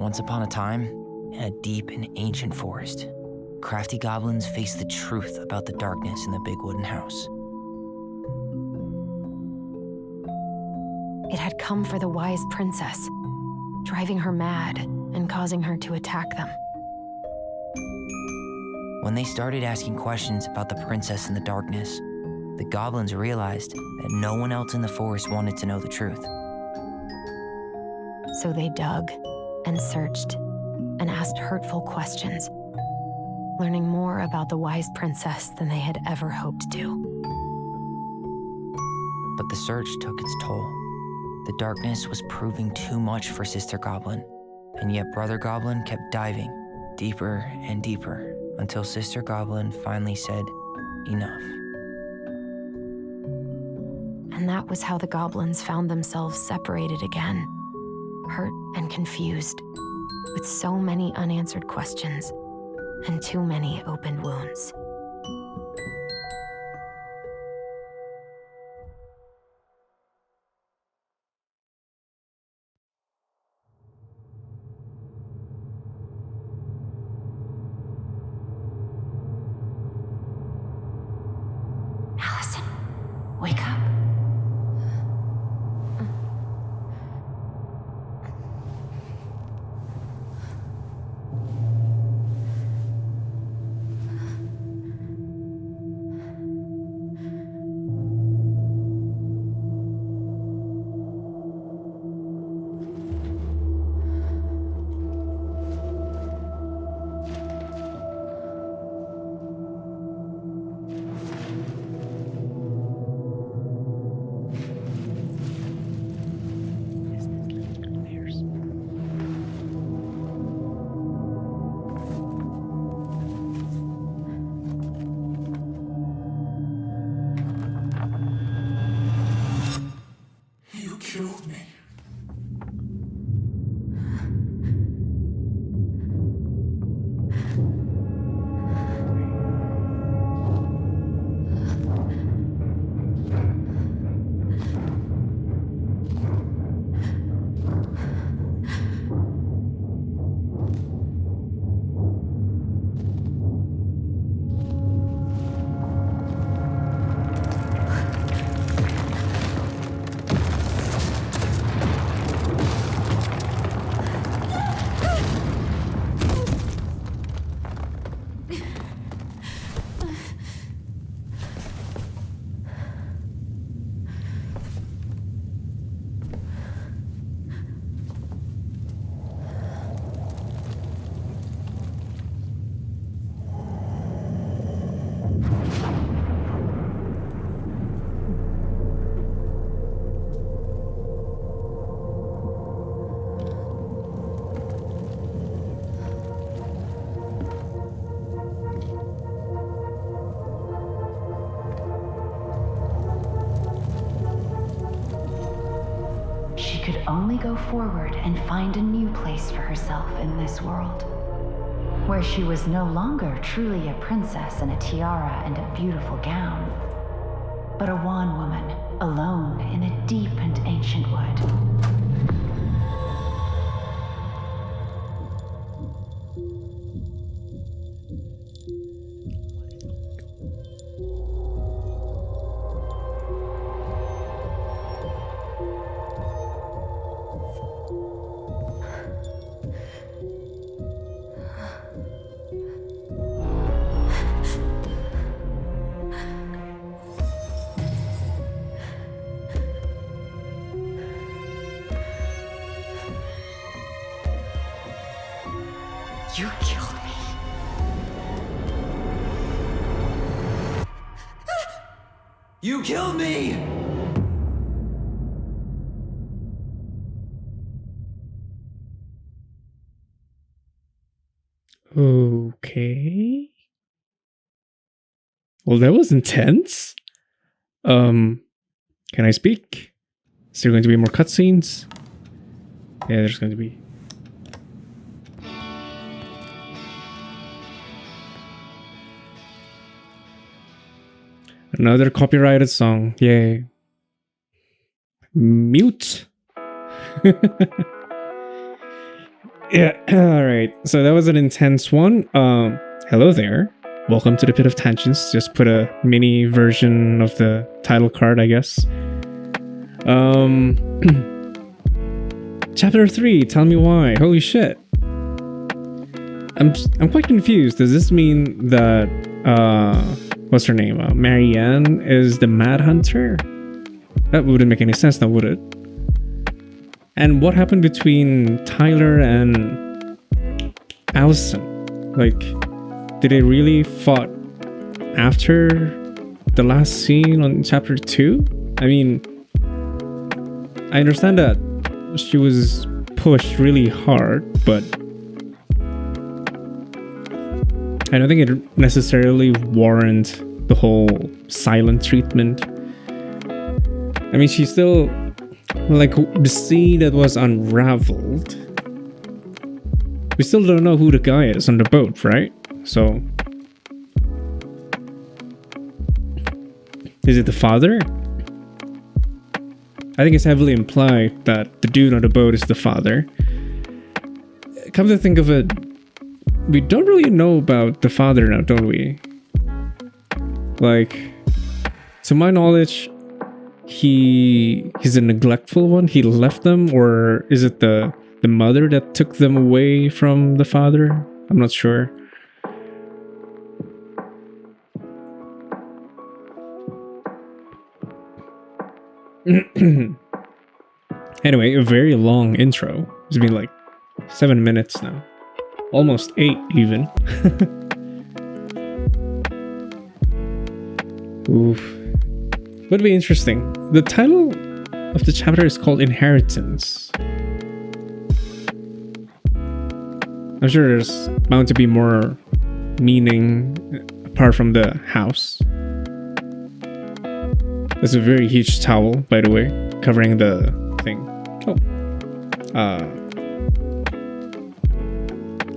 Once upon a time, in a deep and ancient forest, crafty goblins faced the truth about the darkness in the big wooden house. It had come for the wise princess, driving her mad and causing her to attack them. When they started asking questions about the princess in the darkness, the goblins realized that no one else in the forest wanted to know the truth. So they dug and searched and asked hurtful questions, learning more about the wise princess than they had ever hoped to. But the search took its toll. The darkness was proving too much for Sister Goblin, and yet Brother Goblin kept diving deeper and deeper until Sister Goblin finally said, "Enough." And that was how the goblins found themselves separated again, hurt and confused, with so many unanswered questions and too many open wounds. Alyson, wake up. You killed me. She could only go forward and find a new place for herself in this world, where she was no longer truly a princess in a tiara and a beautiful gown, but a wan woman alone in a deep and ancient wood. You killed me. You killed me! Okay. Well, that was intense. Can I speak? Is there going to be more cutscenes? Yeah, there's going to be. Another copyrighted song. Yay. Mute. Yeah, alright. So that was an intense one. Hello there. Welcome to the Pit of Tangents. Just put a mini version of the title card, I guess. Chapter 3, tell me why. Holy shit. I'm quite confused. Does this mean that what's her name? Marianne is the Mad Hunter? That wouldn't make any sense now, would it? And what happened between Tyler and Alyson? Like, did they really fought after the last scene on chapter 2? I mean, I understand that she was pushed really hard, but I don't think it necessarily warrants the whole silent treatment. I mean, she's still like the scene that was unraveled. We still don't know who the guy is on the boat, right? So, is it the father? I think it's heavily implied that the dude on the boat is the father. Come to think of it, we don't really know about the father now, don't we? Like, to my knowledge, he's a neglectful one. He left them, or is it the mother that took them away from the father? I'm not sure. Anyway, a very long intro. It's been like 7 minutes now. Almost 8 even. Oof. Would be interesting. The title of the chapter is called Inheritance. I'm sure there's bound to be more meaning apart from the house. There's a very huge towel, by the way, covering the thing. Oh.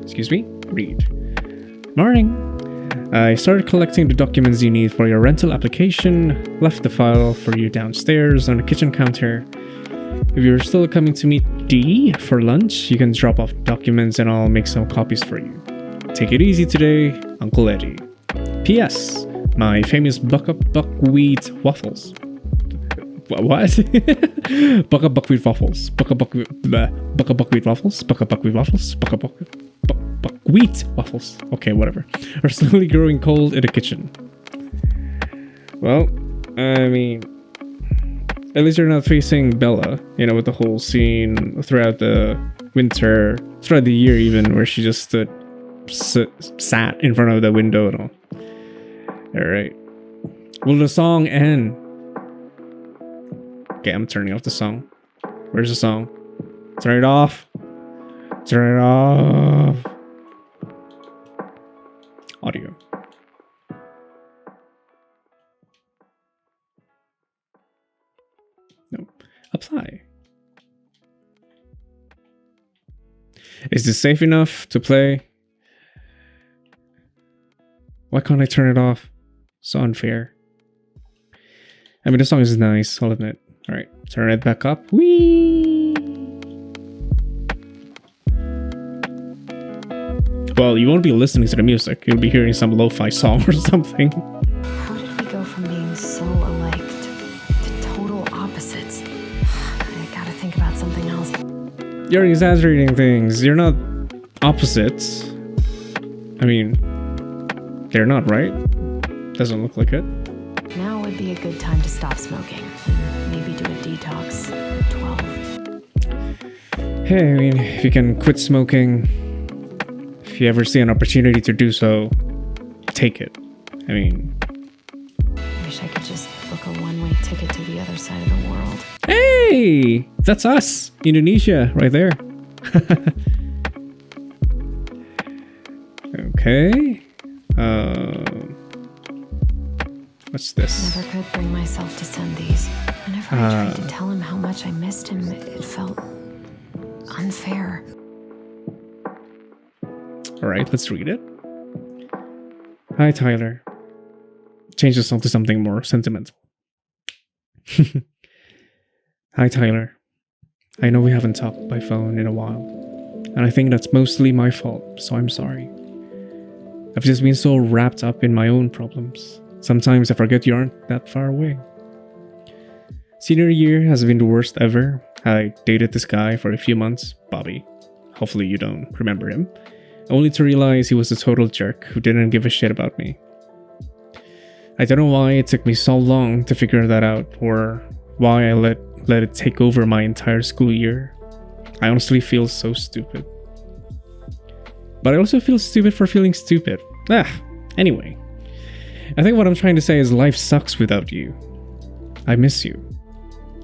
Excuse me? Read. Morning. I started collecting the documents you need for your rental application, left the file for you downstairs on the kitchen counter. If you're still coming to meet Dee for lunch, you can drop off documents and I'll make some copies for you. Take it easy today, Uncle Eddie. P.S. My famous buckwheat waffles. What? Buckwheat waffles. Buckwheat waffles. Buckwheat waffles. Buckwheat waffles. Okay, whatever. Are slowly growing cold in the kitchen. Well, I mean, at least you're not facing Bella, you know, with the whole scene throughout the winter, throughout the year even, where she just sat in front of the window and all. Alright. Will the song end? Okay, I'm turning off the song. Where's the song? Turn it off. Turn it off. Audio. No. Apply. Is this safe enough to play? Why can't I turn it off? So unfair. I mean, the song is nice, I'll admit. Alright, turn it back up. Whee! Well, you won't be listening to the music. You'll be hearing some lo-fi song or something. How did we go from being so alike to total opposites? I gotta think about something else. You're exaggerating things. You're not opposites. I mean, they're not, right? Doesn't look like it. Now would be a good time to stop smoking and maybe do a detox at 12. Hey, I mean, if you can quit smoking, if you ever see an opportunity to do so, take it. I mean... Wish I could just book a one-way ticket to the other side of the world. Hey! That's us! Indonesia, right there. Okay. What's this? Never could bring myself to send these. Whenever I tried to tell him how much I missed him, it felt unfair. Alright, let's read it. Hi, Tyler. Change the song to something more sentimental. Hi, Tyler. I know we haven't talked by phone in a while. and I think that's mostly my fault, so I'm sorry. I've just been so wrapped up in my own problems. Sometimes I forget you aren't that far away. Senior year has been the worst ever. I dated this guy for a few months, Bobby. Hopefully you don't remember him. Only to realize he was a total jerk who didn't give a shit about me. I don't know why it took me so long to figure that out, or why I let it take over my entire school year. I honestly feel so stupid. But I also feel stupid for feeling stupid. Anyway. I think what I'm trying to say is life sucks without you. I miss you.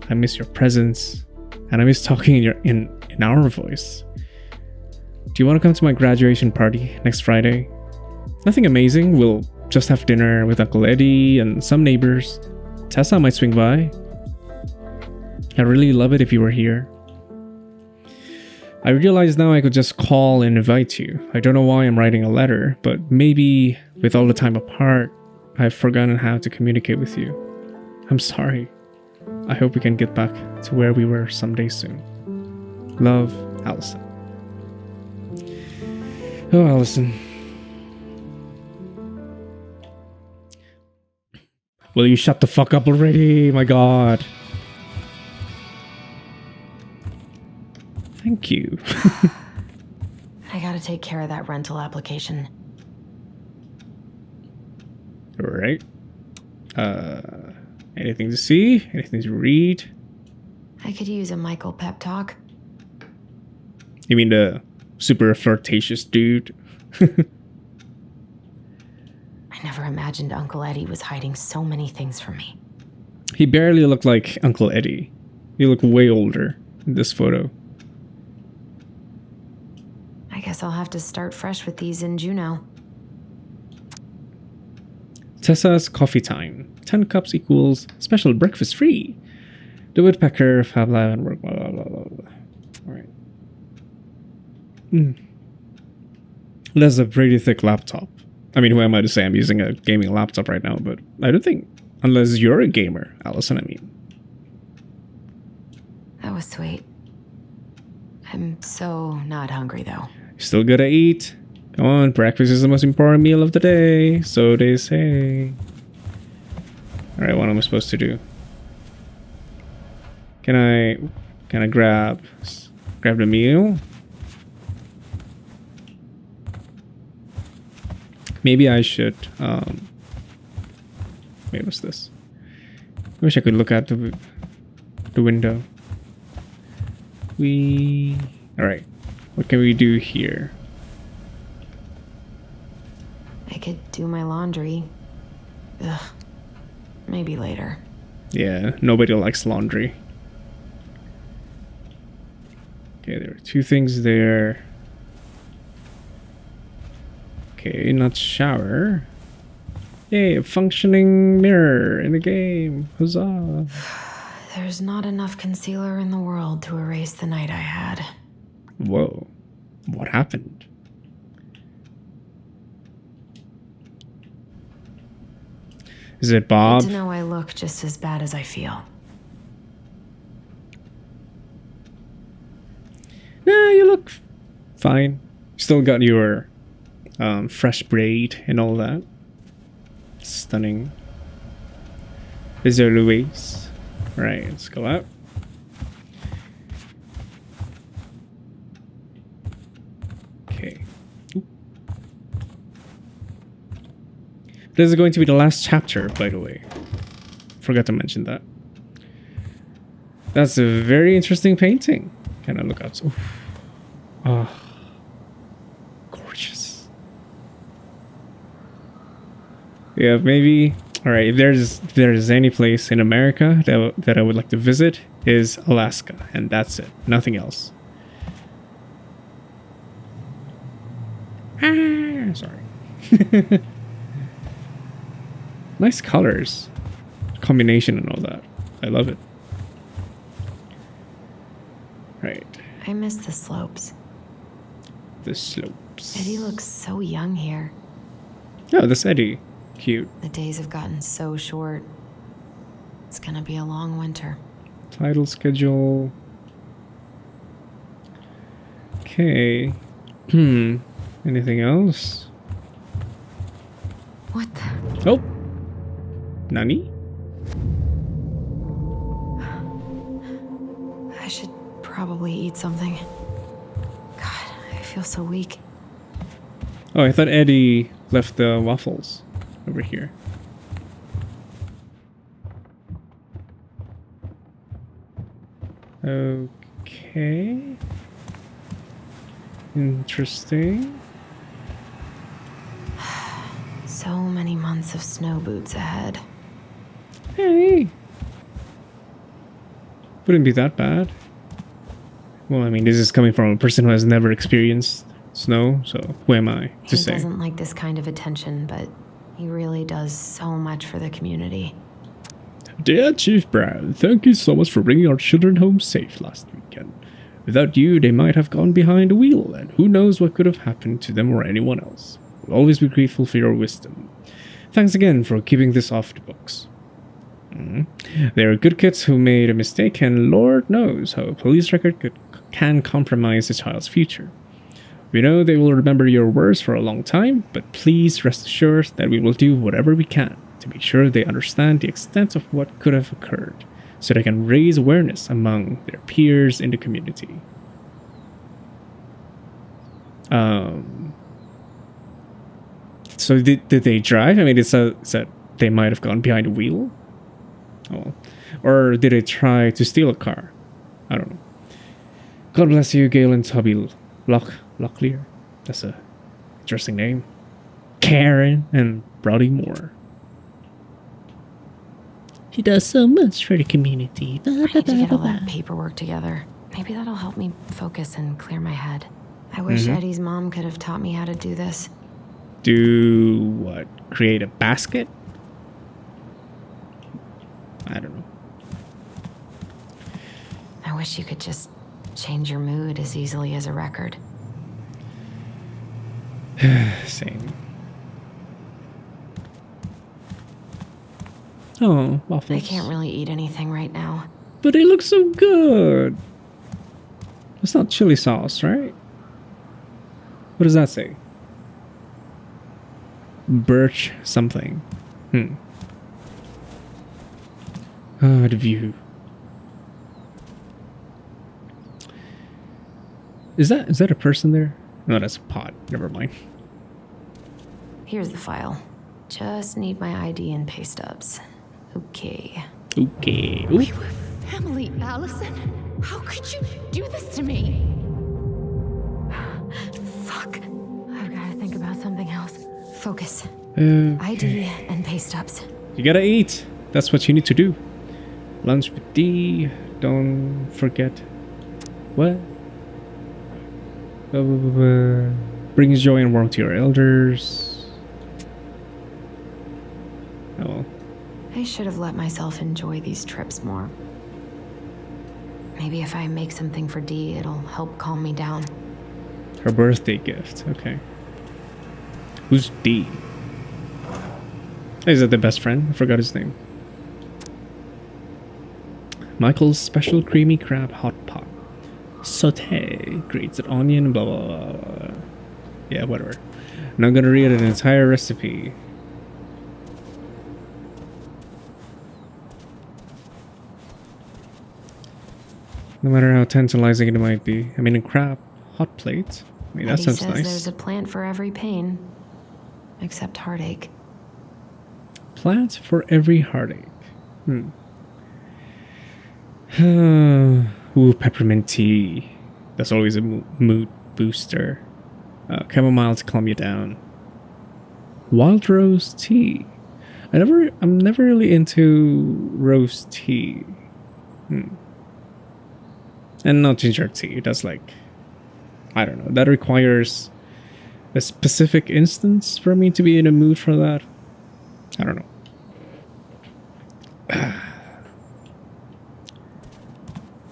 I miss your presence, and I miss talking in our voice. Do you want to come to my graduation party next Friday? Nothing amazing. We'll just have dinner with Uncle Eddie and some neighbors. Tessa might swing by. I'd really love it if you were here. I realize now I could just call and invite you. I don't know why I'm writing a letter, but maybe with all the time apart, I've forgotten how to communicate with you. I'm sorry. I hope we can get back to where we were someday soon. Love, Alyson. Oh, Alyson. Will you shut the fuck up already? My god. Thank you. I gotta take care of that rental application. Alright. Anything to see? Anything to read? I could use a Michael pep talk. You mean the super flirtatious dude? I never imagined Uncle Eddie was hiding so many things from me. He barely looked like Uncle Eddie. He looked way older in this photo. I guess I'll have to start fresh with these in Juneau. Tessa's coffee time. 10 cups equals special breakfast free. The woodpecker, Fab Lab, and work. Blah, blah, blah, blah, blah. Alright. That's a pretty thick laptop. I mean, who am I to say I'm using a gaming laptop right now? But I don't think, unless you're a gamer, Alyson, I mean. That was sweet. I'm so not hungry, though. Still gotta eat. Come on, breakfast is the most important meal of the day. So they say. Alright, what am I supposed to do? Can I grab the meal? Maybe I should, wait, what's this? I wish I could look out the window. Alright, what can we do here? I could do my laundry. Ugh. Maybe later. Yeah, nobody likes laundry. Okay, there are 2 things there. Okay, not shower. Yay, a functioning mirror in the game. Huzzah. There's not enough concealer in the world to erase the night I had. Whoa. What happened? Is it Bob? Good to know I look just as bad as I feel. Nah, you look fine. Still got your fresh braid and all that. Stunning. Is there Louise? Right, let's go out. Okay. This is going to be the last chapter, by the way. Forgot to mention that. That's a very interesting painting. Can I look out? Oh, gorgeous. Yeah, maybe. All right, if there's any place in America that I would like to visit, is Alaska, and that's it. Nothing else. Sorry. Nice colors, combination, and all that. I love it. Right. I miss the slopes. The slopes. Eddie looks so young here. Oh, that's Eddie. Cute. The days have gotten so short. It's gonna be a long winter. Title schedule. Okay. Anything else? What the? Oh! Nani? I should probably eat something. God, I feel so weak. Oh, I thought Eddie left the waffles over here. Okay. Interesting. So many months of snow boots ahead. Hey! Wouldn't be that bad. Well, I mean, this is coming from a person who has never experienced snow, so who am I to He say? doesn't like this kind of attention, but he really does so much for the community. Dear Chief Brown, thank you so much for bringing our children home safe last weekend. Without you, they might have gone behind a wheel, and who knows what could have happened to them or anyone else. We'll always be grateful for your wisdom. Thanks again for keeping this off the books. There are good kids who made a mistake, and Lord knows how a police record can compromise a child's future. We know they will remember your words for a long time, but please rest assured that we will do whatever we can to make sure they understand the extent of what could have occurred, so they can raise awareness among their peers in the community. So did they drive? I mean, it's that they might have gone behind a wheel? Oh. Or did they try to steal a car? I don't know. God bless you, Gail and Toby Locklear. That's a interesting name. Karen and Brody Moore. He does so much for the community. I need to get all that paperwork together. Maybe that'll help me focus and clear my head. I wish Eddie's mom could have taught me how to do this. Do what? Create a basket? I don't know. I wish you could just change your mood as easily as a record. Same. Oh, waffles. I can't really eat anything right now. But they look so good. It's not chili sauce, right? What does that say? Birch something. Ah, the view. Is that a person there? No, that's a pot. Never mind. Here's the file. Just need my ID and pay stubs. Okay. Okay. We were family, Alyson. How could you do this to me? Fuck. I've got to think about something else. Focus. Okay. ID and pay stubs. You gotta eat. That's what you need to do. Lunch with D. Don't forget. What? Brings joy and warmth to your elders. Oh well. I should have let myself enjoy these trips more. Maybe if I make something for Dee, it'll help calm me down. Her birthday gift. Okay. Who's D? Is that the best friend? I forgot his name. Michael's special creamy crab hot pot. Saute, grated onion, blah, blah, blah, blah. Yeah, whatever. I'm not gonna read an entire recipe. No matter how tantalizing it might be. I mean, a crab hot plate. I mean, that Eddie sounds says nice. there's a plant for every pain, except heartache. Plant for every heartache. Ooh, peppermint tea. That's always a mood booster. Chamomile to calm you down. Wild rose tea. I'm never really into rose tea. And not ginger tea. That's like, I don't know. That requires a specific instance for me to be in a mood for that. I don't know.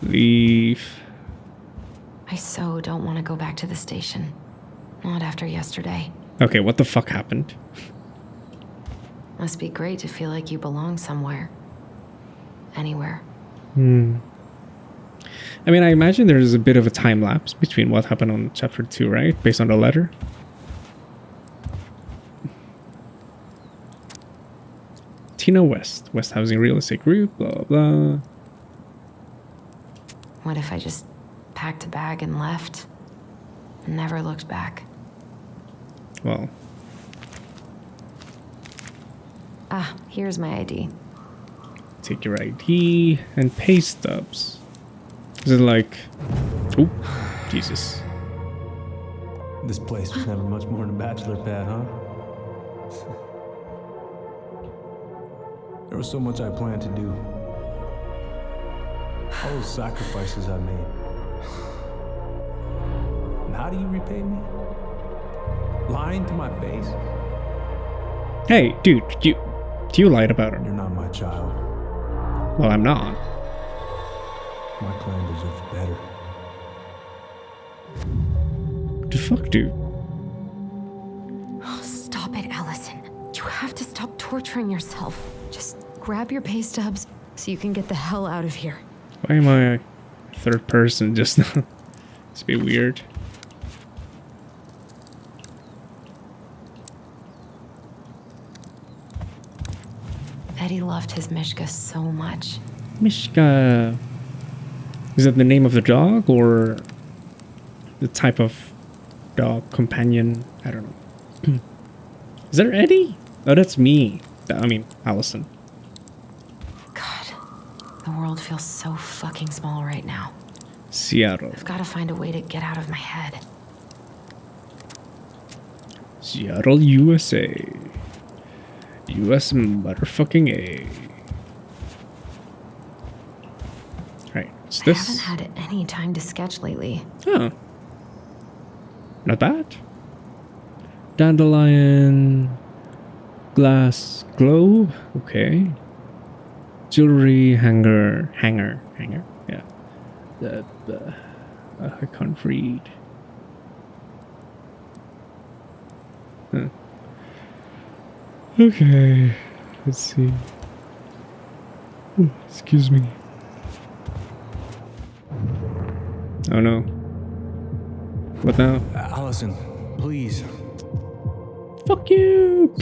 Leave. I so don't want to go back to the station. Not after yesterday. Okay, what the fuck happened? Must be great to feel like you belong somewhere. Anywhere. I mean, I imagine there's a bit of a time lapse between what happened on chapter 2, right? Based on the letter. Tina West Housing Real Estate Group, blah, blah. What if I just packed a bag and left? And never looked back? Well, Ah, here's my ID. take your ID and pay stubs. Is it like... Oh, Jesus. This place was never much more than a bachelor pad, huh? There was so much I planned to do. All those sacrifices I made. And how do you repay me? Lying to my face? Hey, dude, you lied about her. You're not my child. Well, I'm not. My clan deserves better. The fuck, dude? Oh, stop it, Alyson. You have to stop torturing yourself. Just grab your pay stubs so you can get the hell out of here. Why am I third person just now? It's a bit weird. Eddie loved his Mishka so much. Mishka. Is that the name of the dog or the type of dog companion? I don't know. Is that Eddie? Oh, that's me. I mean, Alyson. God, the world feels so fucking small right now. Seattle. I've got to find a way to get out of my head. Seattle, USA. US motherfucking A. Right, it's I this. haven't had any time to sketch lately. Oh. Not bad. Dandelion. Glass globe. Okay. Jewelry hanger. Yeah. I can't read. Huh. Okay. Let's see. Oh, excuse me. Oh no. What now? Alyson, please. Fuck you!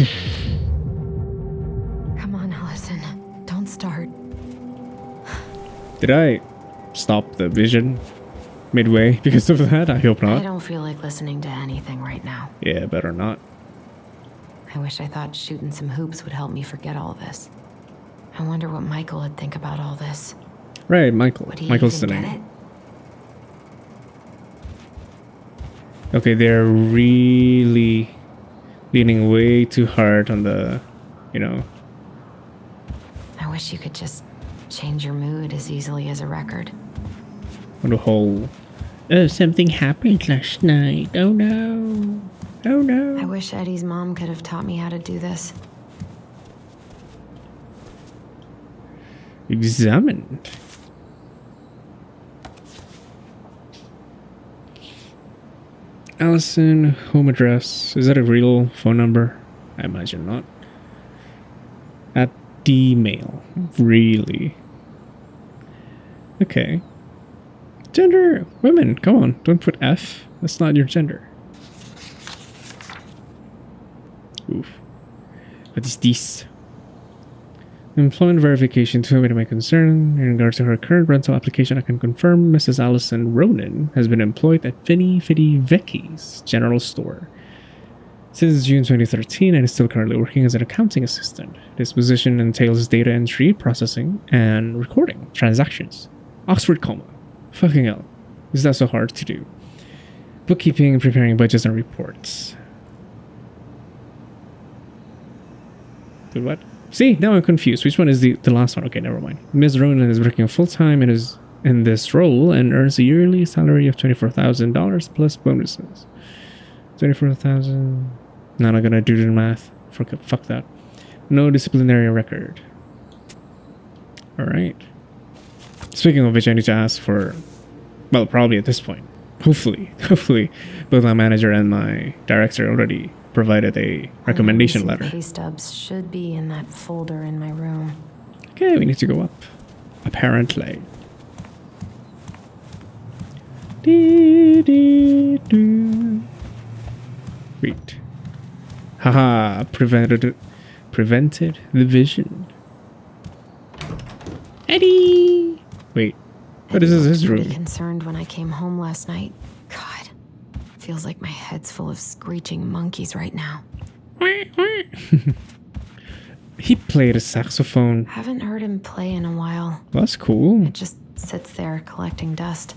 Come on, Alyson. Don't start. Did I stop the vision midway because of that? I hope I not. don't feel like listening to anything right now. Yeah, better not. I wish I thought shooting some hoops would help me forget all this. I wonder what Michael would think about all this. Right, Michael. Would he Michael's the even get name. it? Okay, they're really leaning way too hard on the, you know. I wish you could just change your mood as easily as a record. On the whole, oh, something happened last night. Oh no. Oh I no. wish Eddie's mom could have taught me how to do this. Examined. Alyson, home address. Is that a real phone number? I imagine not. At the mail. Really? Okay. Gender. Women. Come on. Don't put F. That's not your gender. Oof. What is this? Employment verification. To whom it may concern. In regards to her current rental application, I can confirm Mrs. Alyson Ronan has been employed at Finny Fitty Vecchi's General Store since June 2013 and is still currently working as an accounting assistant. This position entails data entry, processing, and recording transactions. Oxford comma. Fucking hell. Is that so hard to do? Bookkeeping, preparing budgets and reports. Did what? See, now I'm confused. Which one is the last one? Okay, never mind. Ms. Ronan is working full-time and is in this role and earns a yearly salary of $24,000 plus bonuses. 24,000. Not gonna do the math. Fuck that. No disciplinary record. Alright. Speaking of which, I need to ask for... Well, probably at this point. Hopefully, both my manager and my director already provided a recommendation letter. Pay stubs should be in that folder in my room. Okay, we need to go up. Apparently. Wait. Haha, prevented the vision. Eddie! Wait, what is this, his Pretty room? concerned when I came home last night. God, feels like my head's full of screeching monkeys right now. He played a saxophone. Haven't heard him play in a while. That's cool. It just sits there collecting dust.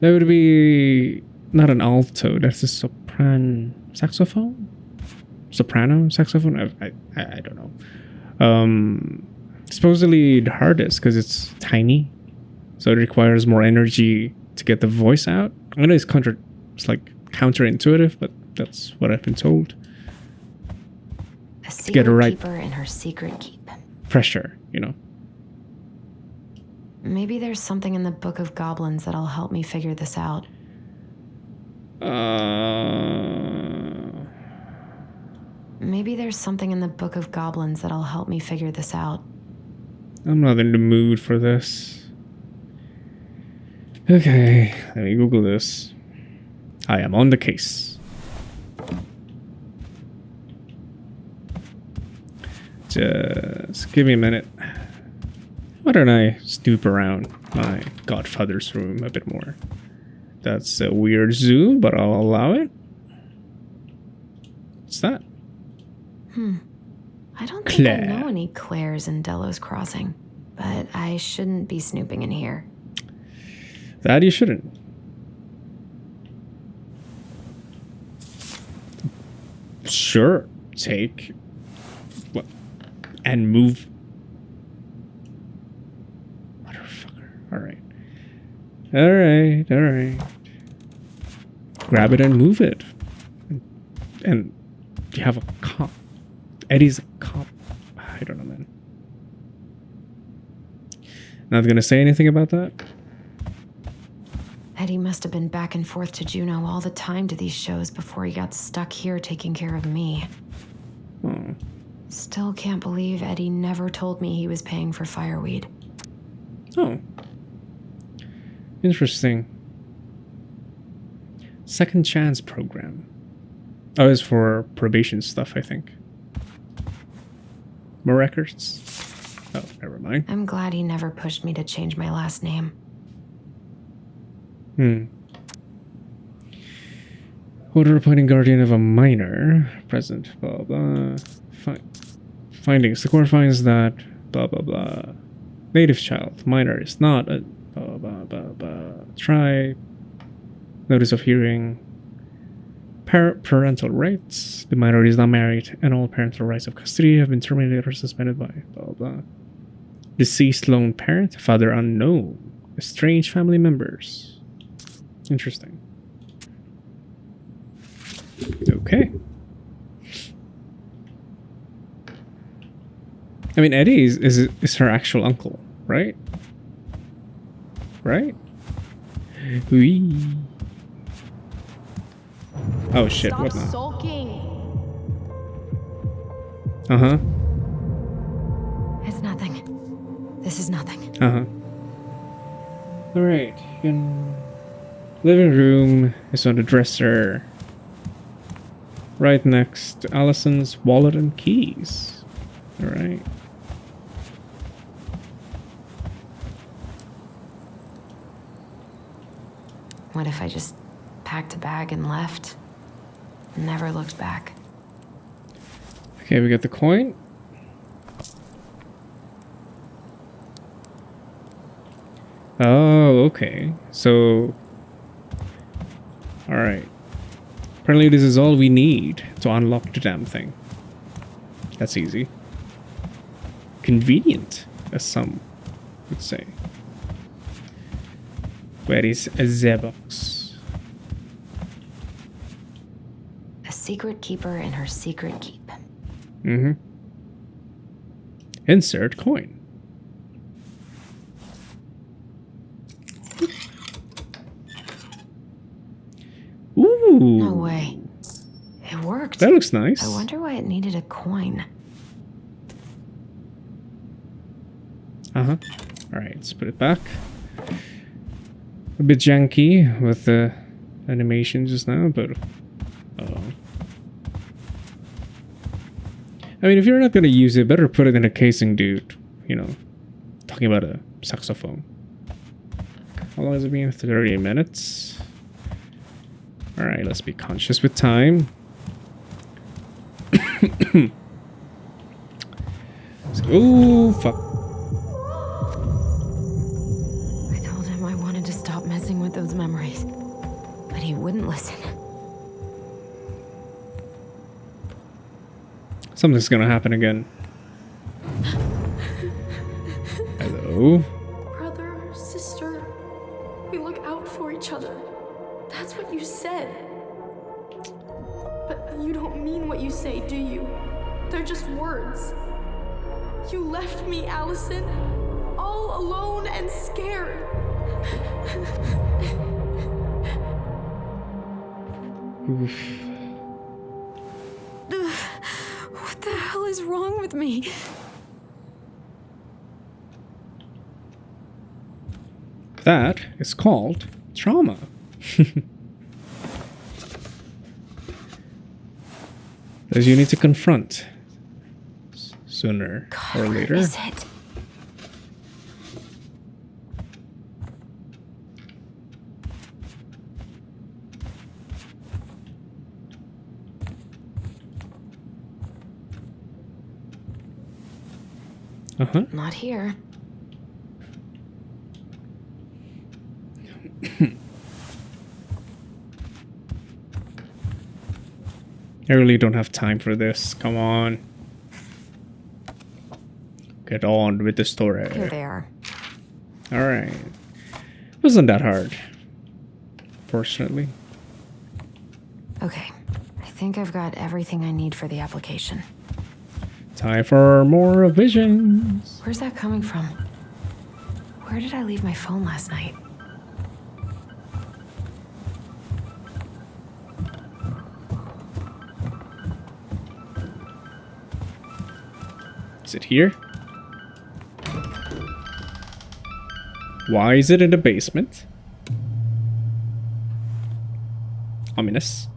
That would be not an alto, that's a saxophone? Soprano saxophone? I don't know. Supposedly the hardest because it's tiny, so it requires more energy to get the voice out. I know it's like counterintuitive, but that's what I've been told. A secret get it right. keeper in her secret keep. Pressure, you know. Maybe there's something in the Book of Goblins that'll help me figure this out. Maybe there's something in the Book of Goblins that'll help me figure this out. I'm not in the mood for this. Okay, let me Google this. I am on the case. Just give me a minute. Why don't I snoop around my godfather's room a bit more? That's a weird zoom, but I'll allow it. What's that? I don't think Claire. I know any Claires in Delos Crossing, but I shouldn't be snooping in here. That you shouldn't. Sure, take what and move. Motherfucker. Alright. Grab it and move it. And you have a cop. Eddie's a cop. I don't know, man. Not gonna say anything about that. Eddie must have been back and forth to Juneau all the time to these shows before he got stuck here taking care of me. Oh. Still can't believe Eddie never told me he was paying for fireweed. Oh. Interesting. Second chance program. Oh, it's for probation stuff, I think. More records? Oh, never mind. I'm glad he never pushed me to change my last name. Order appointing guardian of a minor. Present. Blah, blah. Findings. The court finds that... Blah, blah, blah. Native child. Minor is not a... Blah, blah, blah, blah. Try. Notice of hearing. Parental rights. The minor is not married, and all parental rights of custody have been terminated or suspended by blah blah. Deceased lone parent, father unknown. Estranged family members. Interesting. Okay. I mean, Eddie is her actual uncle, right? Right? Wee. Oh shit, what now? Sulking. Uh-huh. It's nothing. This is nothing. Uh-huh. Alright. In living room is on the dresser. Right next to Alyson's wallet and keys. Alright. What if I just packed a bag and left? Never looked back. Okay, we got the coin. Oh, okay. So... Alright. Apparently this is all we need to unlock the damn thing. That's easy. Convenient, as some would say. Where is the box? A secret keeper in her secret keep. Mm-hmm. Insert coin. Ooh. No way. It worked. That looks nice. I wonder why it needed a coin. Uh-huh. Alright, let's put it back. a bit janky with the animation just now, but I mean, if you're not gonna use it, better put it in a casing, dude. You know, talking about a saxophone. How long has it been? 30 minutes. All right, let's be conscious with time. Oh, fuck. I told him I wanted to stop messing with those memories, but he wouldn't listen. Something's gonna happen again. Hello? Brother, sister, we look out for each other. That's what you said. But you don't mean what you say, do you? They're just words. You left me, Alyson, all alone and scared. Oof. What the hell is wrong with me? That is called trauma. As you need to confront sooner or later. Is it? Uh-huh. Not here. I really don't have time for this. Come on. Get on with the story. Here they are. Alright. Wasn't that hard. Fortunately. Okay. I think I've got everything I need for the application. Time for more revisions. Where's that coming from? Where did I leave my phone last night? Is it here? Why is it in the basement? Ominous.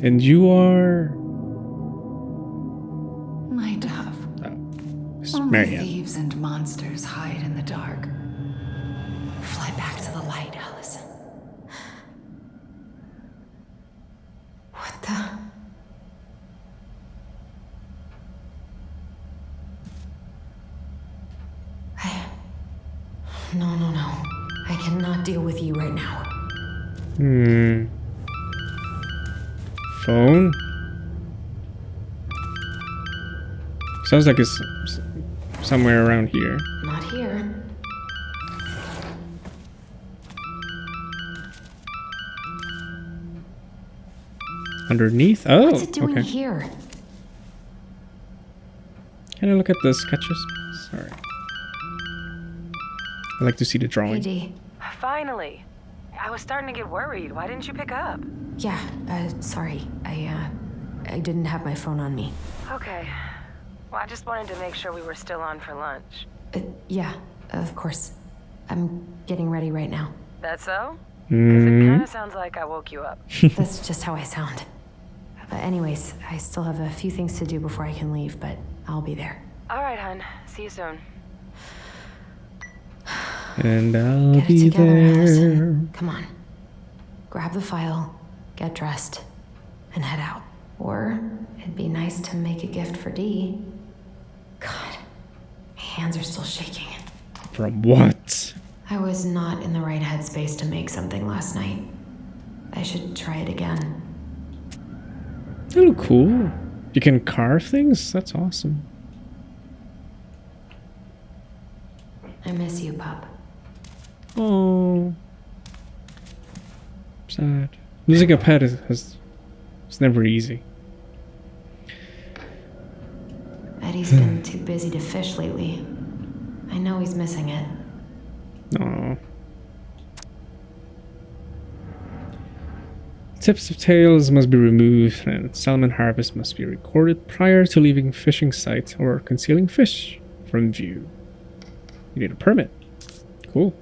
And you are... My dove. Miss Only Marianne. thieves and monsters hide in the dark. Fly back to the light, Alyson. What the? No. I cannot deal with you right now. Phone? Sounds like it's somewhere around here. Not here. Underneath? Oh, What's it doing okay. here? Can I look at the sketches? Sorry. I like to see the Hey, drawing. Dee. Finally. I was starting to get worried. Why didn't you pick up? Yeah, sorry. I didn't have my phone on me. Okay. Well, I just wanted to make sure we were still on for lunch. Yeah, of course. I'm getting ready right now. That so? 'Cause it kind of sounds like I woke you up. That's just how I sound. Anyways, I still have a few things to do before I can leave, but I'll be there. All right, hun. See you soon. And I'll Get it be together, there. Alyson. Come on. Grab the file, get dressed, and head out. Or it'd be nice to make a gift for Dee. God, my hands are still shaking. From what? I was not in the right headspace to make something last night. I should try it again. They look cool. You can carve things? That's awesome. I miss you, pup. Oh. Sad. Losing a pet is it's never easy. Eddie's been too busy to fish lately. I know he's missing it. Aww. Tips of tails must be removed and salmon harvest must be recorded prior to leaving fishing site or concealing fish from view. You need a permit. Cool.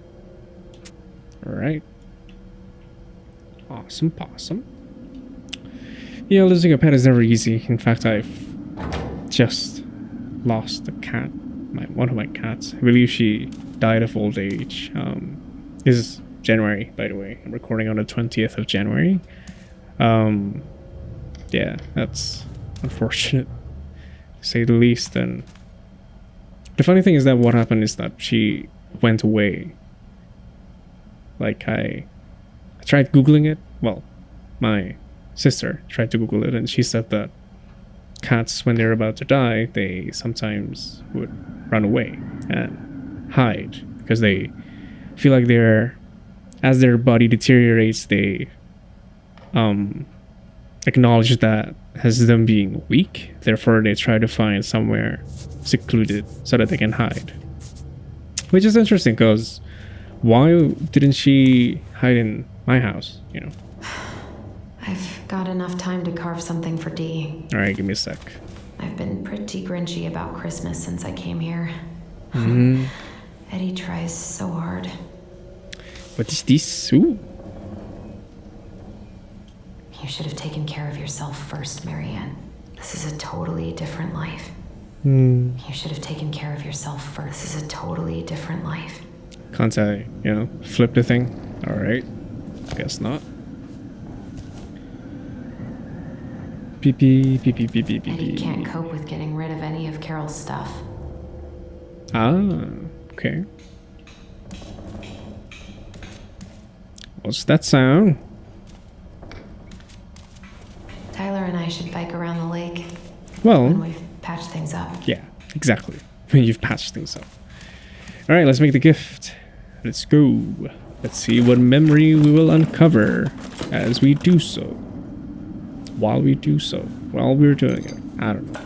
Alright. Awesome possum. Yeah, losing a pet is never easy. In fact, I've just lost a cat. One of my cats. I believe she died of old age. This is January, by the way. I'm recording on the 20th of January. Yeah, that's unfortunate, to say the least. And the funny thing is that what happened is that she went away. Like, I tried Googling it. Well, my sister tried to Google it, and she said that cats, when they're about to die, they sometimes would run away and hide because they feel like as their body deteriorates, they acknowledge that as them being weak. Therefore, they try to find somewhere secluded so that they can hide. Which is interesting, because why didn't she hide in my house, you know? I've got enough time to carve something for Dee. Alright, give me a sec. I've been pretty grinchy about Christmas since I came here. Eddie tries so hard. What is this? Ooh. You should have taken care of yourself first, Marianne. This is a totally different life. You should have taken care of yourself first. This is a totally different life. Can't I, flip the thing? Alright. Guess not. Beep beep beep beep beep beep beep. Eddie can't cope with getting rid of any of Carol's stuff. Ah, okay. What's that sound? Tyler and I should bike around the lake Well, when we've patched things up. yeah, exactly. When you've patched things up. Alright, let's make the gift. Let's go. Let's see what memory we will uncover as we do so. While we do so. While we're doing it. I don't know.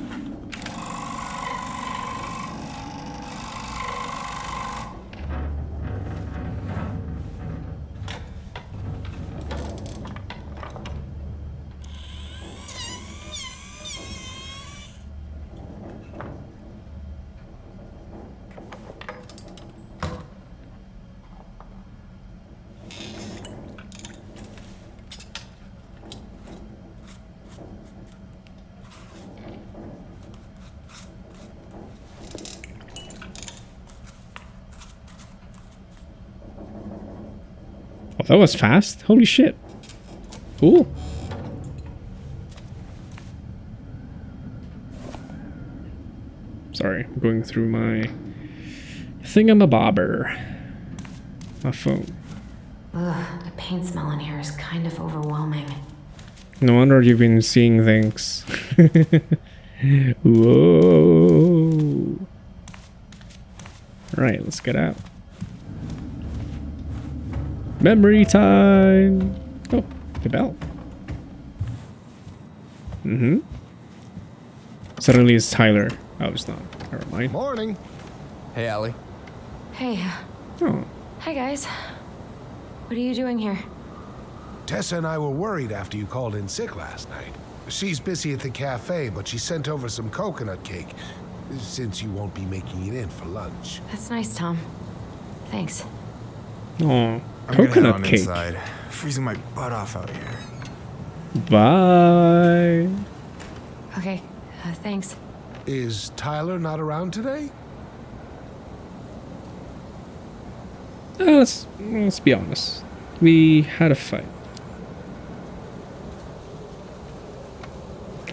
Oh, that was fast. Holy shit. Cool. Sorry, I'm going through my thingamabobber. My phone. Ugh, the paint smell in here is kind of overwhelming. No wonder you've been seeing things. Whoa. Alright, let's get out. Memory time! Oh, the bell. Suddenly it's Tyler. Oh, it's not. Never mind. Morning. Hey, Allie. Hey. Oh. Hi, guys. What are you doing here? Tessa and I were worried after you called in sick last night. She's busy at the cafe, but she sent over some coconut cake, since you won't be making it in for lunch. That's nice, Tom. Thanks. Oh, I'm gonna head coconut on cake. inside. Freezing my butt off out here. Bye. Okay, thanks. Is Tyler not around today? Let's be honest. We had a fight.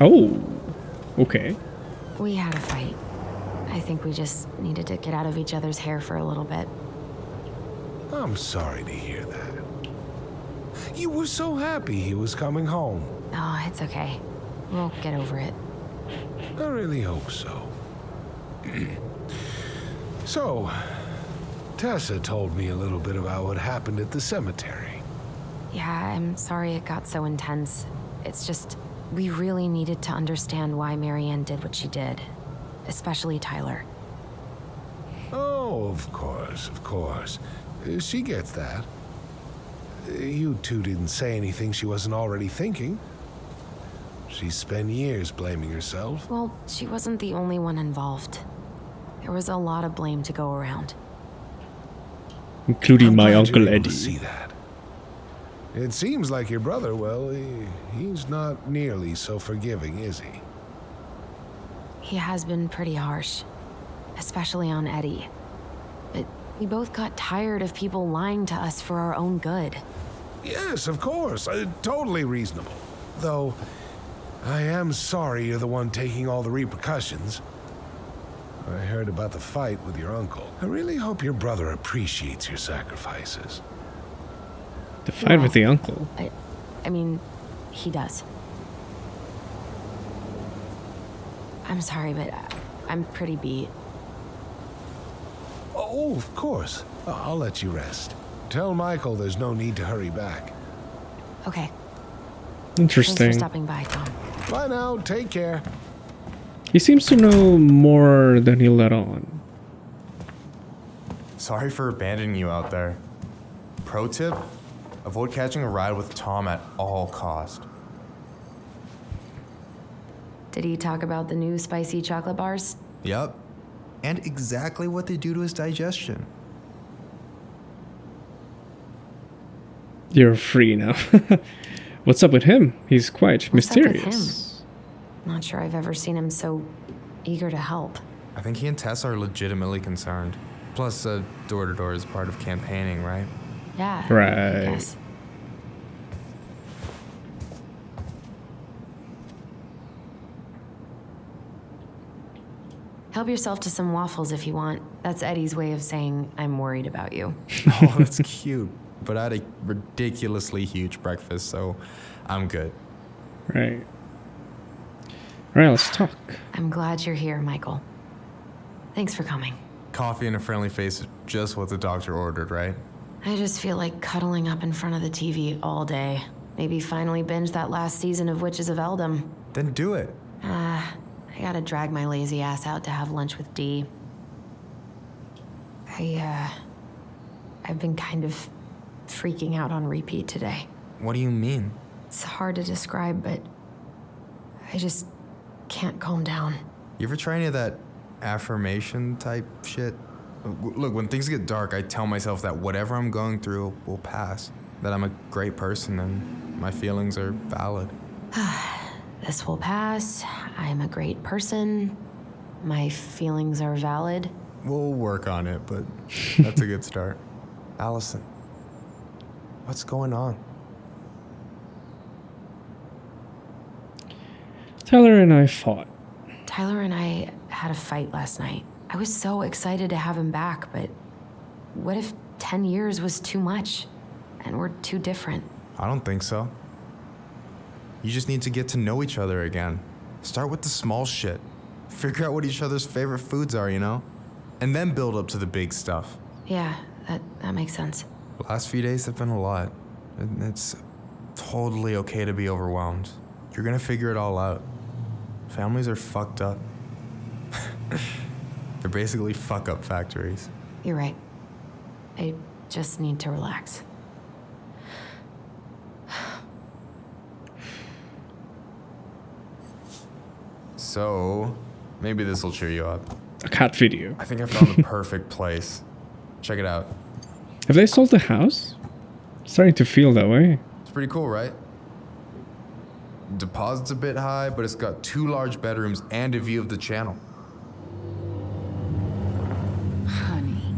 Oh, okay. We had a fight. I think we just needed to get out of each other's hair for a little bit. I'm sorry to hear that. You were so happy he was coming home. Oh, it's okay. We'll get over it. I really hope so. So, Tessa told me a little bit about what happened at the cemetery. Yeah, I'm sorry it got so intense. It's just, we really needed to understand why Marianne did what she did. Especially Tyler. Oh, of course, of course. She gets that. You two didn't say anything she wasn't already thinking. She spent years blaming herself. Well, she wasn't the only one involved. There was a lot of blame to go around. Including my I'm glad Uncle you're able to Eddie. see that. It seems like your brother, well, he's not nearly so forgiving, is he? He has been pretty harsh. Especially on Eddie. But we both got tired of people lying to us for our own good. Yes, of course. Totally reasonable. Though, I am sorry you're the one taking all the repercussions. I heard about the fight with your uncle. I really hope your brother appreciates your sacrifices. The fight with the uncle. I mean, he does. I'm sorry, but I'm pretty beat. Oh, of course. I'll let you rest. Tell Michael there's no need to hurry back. Okay. Interesting. Thanks for stopping by, Tom. Bye now. Take care. He seems to know more than he let on. Sorry for abandoning you out there. Pro tip, avoid catching a ride with Tom at all cost. Did he talk about the new spicy chocolate bars? Yep. And exactly what they do to his digestion. You're free now. What's up with him? He's quite What's up with mysterious. Not sure I've ever seen him so eager to help. I think he and Tess are legitimately concerned. Plus, door-to-door is part of campaigning, right? Yeah. Right. I guess. Help yourself to some waffles if you want. That's Eddie's way of saying, I'm worried about you. Oh, that's cute. But I had a ridiculously huge breakfast, so I'm good. Right. Alright, let's talk. I'm glad you're here, Michael. Thanks for coming. Coffee and a friendly face is just what the doctor ordered, right? I just feel like cuddling up in front of the TV all day. Maybe finally binge that last season of Witches of Eldom. Then do it. I gotta drag my lazy ass out to have lunch with Dee. I've been kind of freaking out on repeat today. What do you mean? It's hard to describe, but I just can't calm down. You ever try any of that affirmation type shit? Look, when things get dark, I tell myself that whatever I'm going through will pass. That I'm a great person and my feelings are valid. This will pass. I'm a great person. My feelings are valid. We'll work on it, but that's a good start. Alyson, what's going on? Tyler and I fought. Tyler and I had a fight last night. I was so excited to have him back, but what if 10 years was too much and we're too different? I don't think so. You just need to get to know each other again. Start with the small shit. Figure out what each other's favorite foods are, you know? And then build up to the big stuff. Yeah, that makes sense. The last few days have been a lot. And it's totally okay to be overwhelmed. You're gonna figure it all out. Families are fucked up. They're basically fuck-up factories. You're right. I just need to relax. So, maybe this will cheer you up. A cat video. I think I found the perfect place. Check it out. Have they sold the house? Starting to feel that way. It's pretty cool, right? Deposit's a bit high, but it's got 2 large bedrooms and a view of the channel. Honey,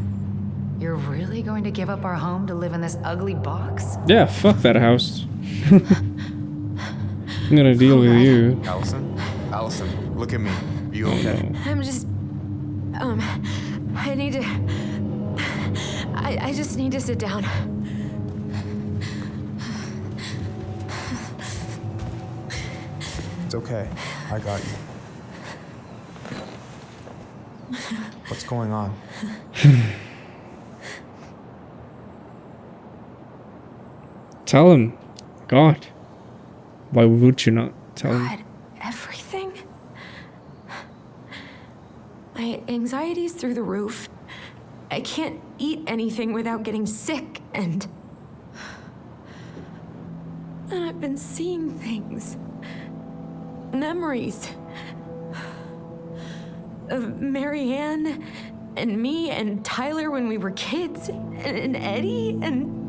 you're really going to give up our home to live in this ugly box? Yeah, fuck that house. I'm gonna deal with you. Alyson? Alyson, look at me. Are you okay? I'm just... I need to... I just need to sit down. It's okay. I got you. What's going on? Tell him. God. Why would you not tell him? God, everything? My anxiety's through the roof. I can't eat anything without getting sick, and I've been seeing things. Memories. Of Marianne, and me, and Tyler when we were kids, and Eddie, and...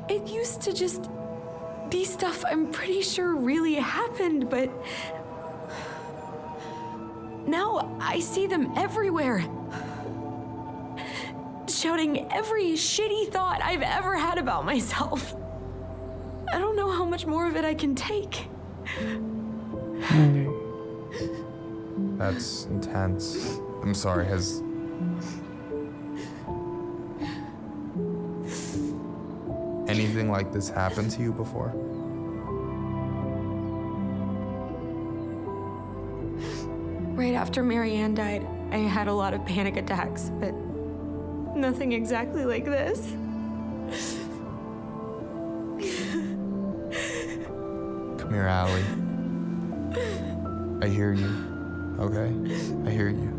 It used to just be stuff I'm pretty sure really happened, but... Now I see them everywhere. Shouting every shitty thought I've ever had about myself. I don't know how much more of it I can take. That's intense. I'm sorry, has... anything like this happened to you before? Right after Marianne died, I had a lot of panic attacks, but nothing exactly like this. Come here, Allie. I hear you, okay? I hear you.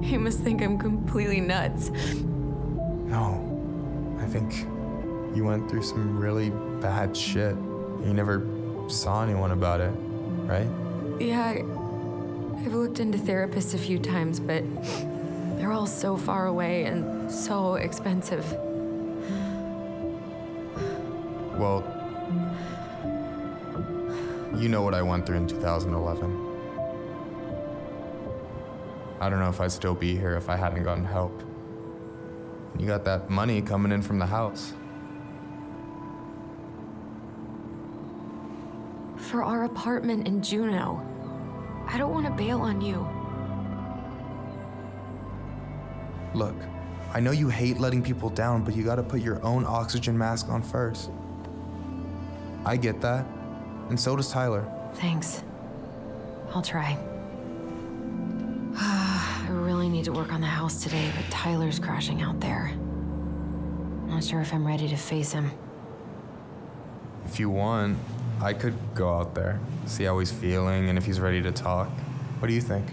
He must think I'm completely nuts. No, I think you went through some really bad shit. You never saw anyone about it, right? Yeah, I've looked into therapists a few times, but they're all so far away and so expensive. Well, you know what I went through in 2011. I don't know if I'd still be here if I hadn't gotten help. You got that money coming in from the house. For our apartment in Juneau. I don't want to bail on you. Look, I know you hate letting people down, but you gotta put your own oxygen mask on first. I get that, and so does Tyler. Thanks. I'll try. I really need to work on the house today, but Tyler's crashing out there. Not sure if I'm ready to face him. If you want, I could go out there, see how he's feeling, and if he's ready to talk. What do you think?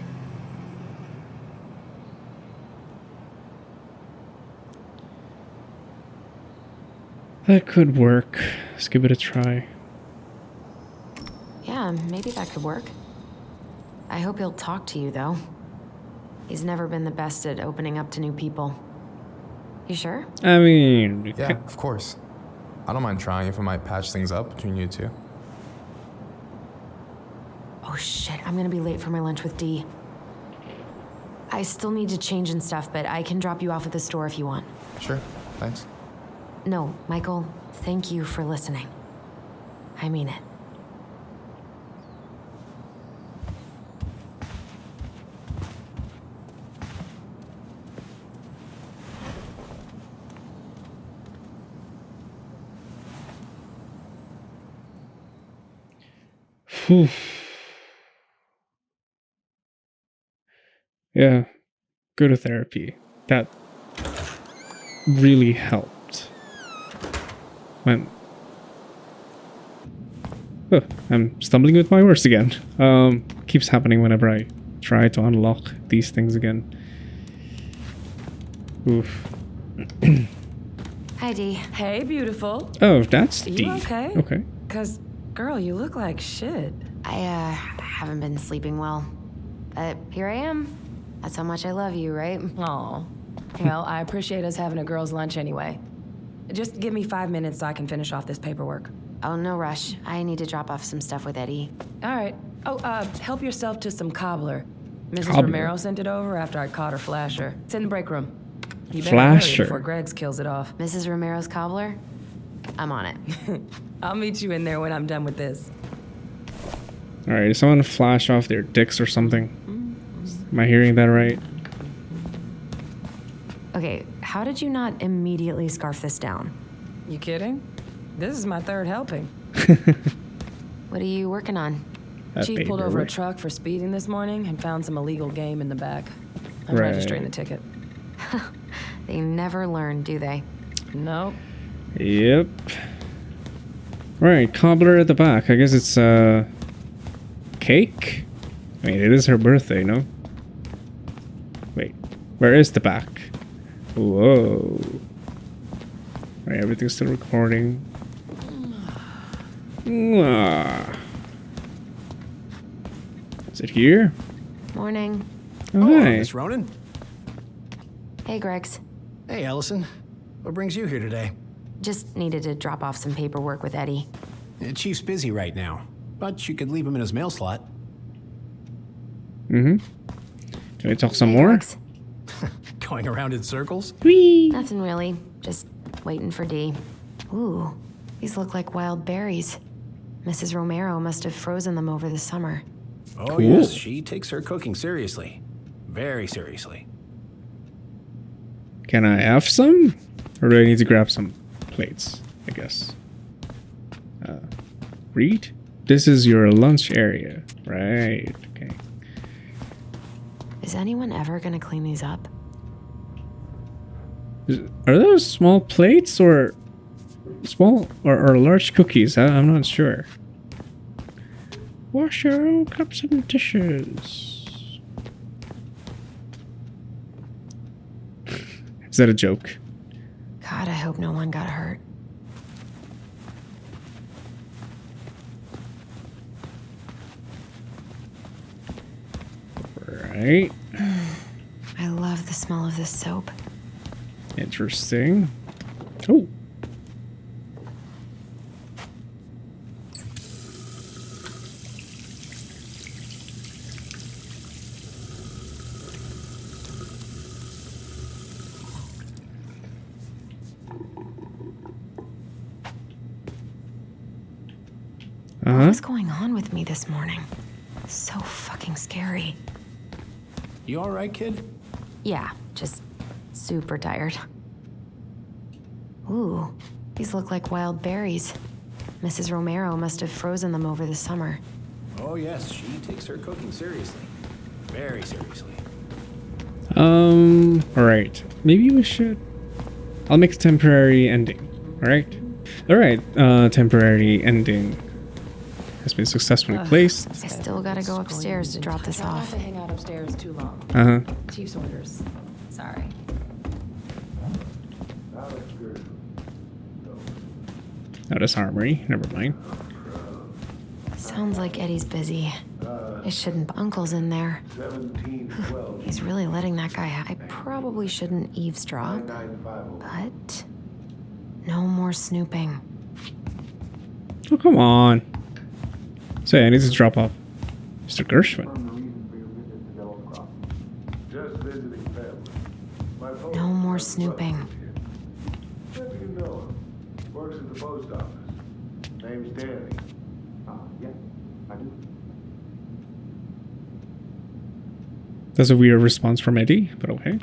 That could work. Let's give it a try. Yeah, maybe that could work. I hope he'll talk to you, though. He's never been the best at opening up to new people. You sure? I mean... Yeah, of course. I don't mind trying if it might patch things up between you two. Oh shit, I'm gonna be late for my lunch with Dee. I still need to change and stuff, but I can drop you off at the store if you want. Sure, thanks. No, Michael, thank you for listening. I mean it. Whew. Yeah, go to therapy. That really helped. I'm stumbling with my words again. Keeps happening whenever I try to unlock these things again. Oof. Hi, Dee. Hey, beautiful. Oh, that's Dee. You okay? Okay. Cause, girl, you look like shit. I haven't been sleeping well. But here I am. That's how much I love you, right? Aw. Well, I appreciate us having a girls' lunch anyway. Just give me 5 minutes so I can finish off this paperwork. Oh, no rush. I need to drop off some stuff with Eddie. All right. Oh, help yourself to some cobbler. Mrs. Cobbler. Romero sent it over after I caught her flasher. It's in the break room. You better hurry Flasher. before Greggs kills it off. Mrs. Romero's cobbler? I'm on it. I'll meet you in there when I'm done with this. Alright, is someone flash off their dicks or something? Am I hearing that right? Okay, how did you not immediately scarf this down? You kidding? This is my third helping. What are you working on? Chief pulled over a paperwork. truck for speeding this morning and found some illegal game in the back. I'm Right. registering the ticket. They never learn, do they? Nope. Yep. Right, cobbler at the back. I guess it's cake? I mean, it is her birthday, no? Wait, where is the back? Whoa. Right, everything's still recording. Mwah. Is it here? Morning. Oh, Oh, hi. Miss Ronan. Hey, Gregs. Hey, Alyson. What brings you here today? Just needed to drop off some paperwork with Eddie. Chief's busy right now, but you could leave him in his mail slot. Mm-hmm. Can we talk some Hey, more? Gregs. Going around in circles? Whee! Nothing really. Just waiting for Dee. Ooh, these look like wild berries. Mrs. Romero must have frozen them over the summer. Oh, Cool. yes. She takes her cooking seriously. Very seriously. Can I have some? Or do I need to grab some plates, I guess? Read? This is your lunch area. Right, okay. Is anyone ever gonna clean these up? Are those small plates or small or large cookies? I'm not sure. Wash your own cups and dishes. Is that a joke? God, I hope no one got hurt. Right. I love the smell of this soap. Interesting. Oh. What was going on with me this morning? So fucking scary. You all right, kid? Yeah, just super tired. Ooh, these look like wild berries. Mrs. Romero must have frozen them over the summer. Oh, yes. She takes her cooking seriously. Very seriously. Alright. Maybe we should... I'll make a temporary ending. Alright? Alright, temporary ending has been successfully placed. I still gotta go upstairs to drop this Try not off. to hang out upstairs too long. Uh-huh. Chief's orders. Sorry. Now this armory. Never mind. Sounds like Eddie's busy. I shouldn't. Uncle's in there. He's really letting that guy. I probably shouldn't eavesdrop, but no more snooping. Oh, come on. Say, I need to drop off Mr. Gershwin. No more snooping. Works at the post office. Name's Danny. Yeah, I do. That's a weird response from Eddie, but okay.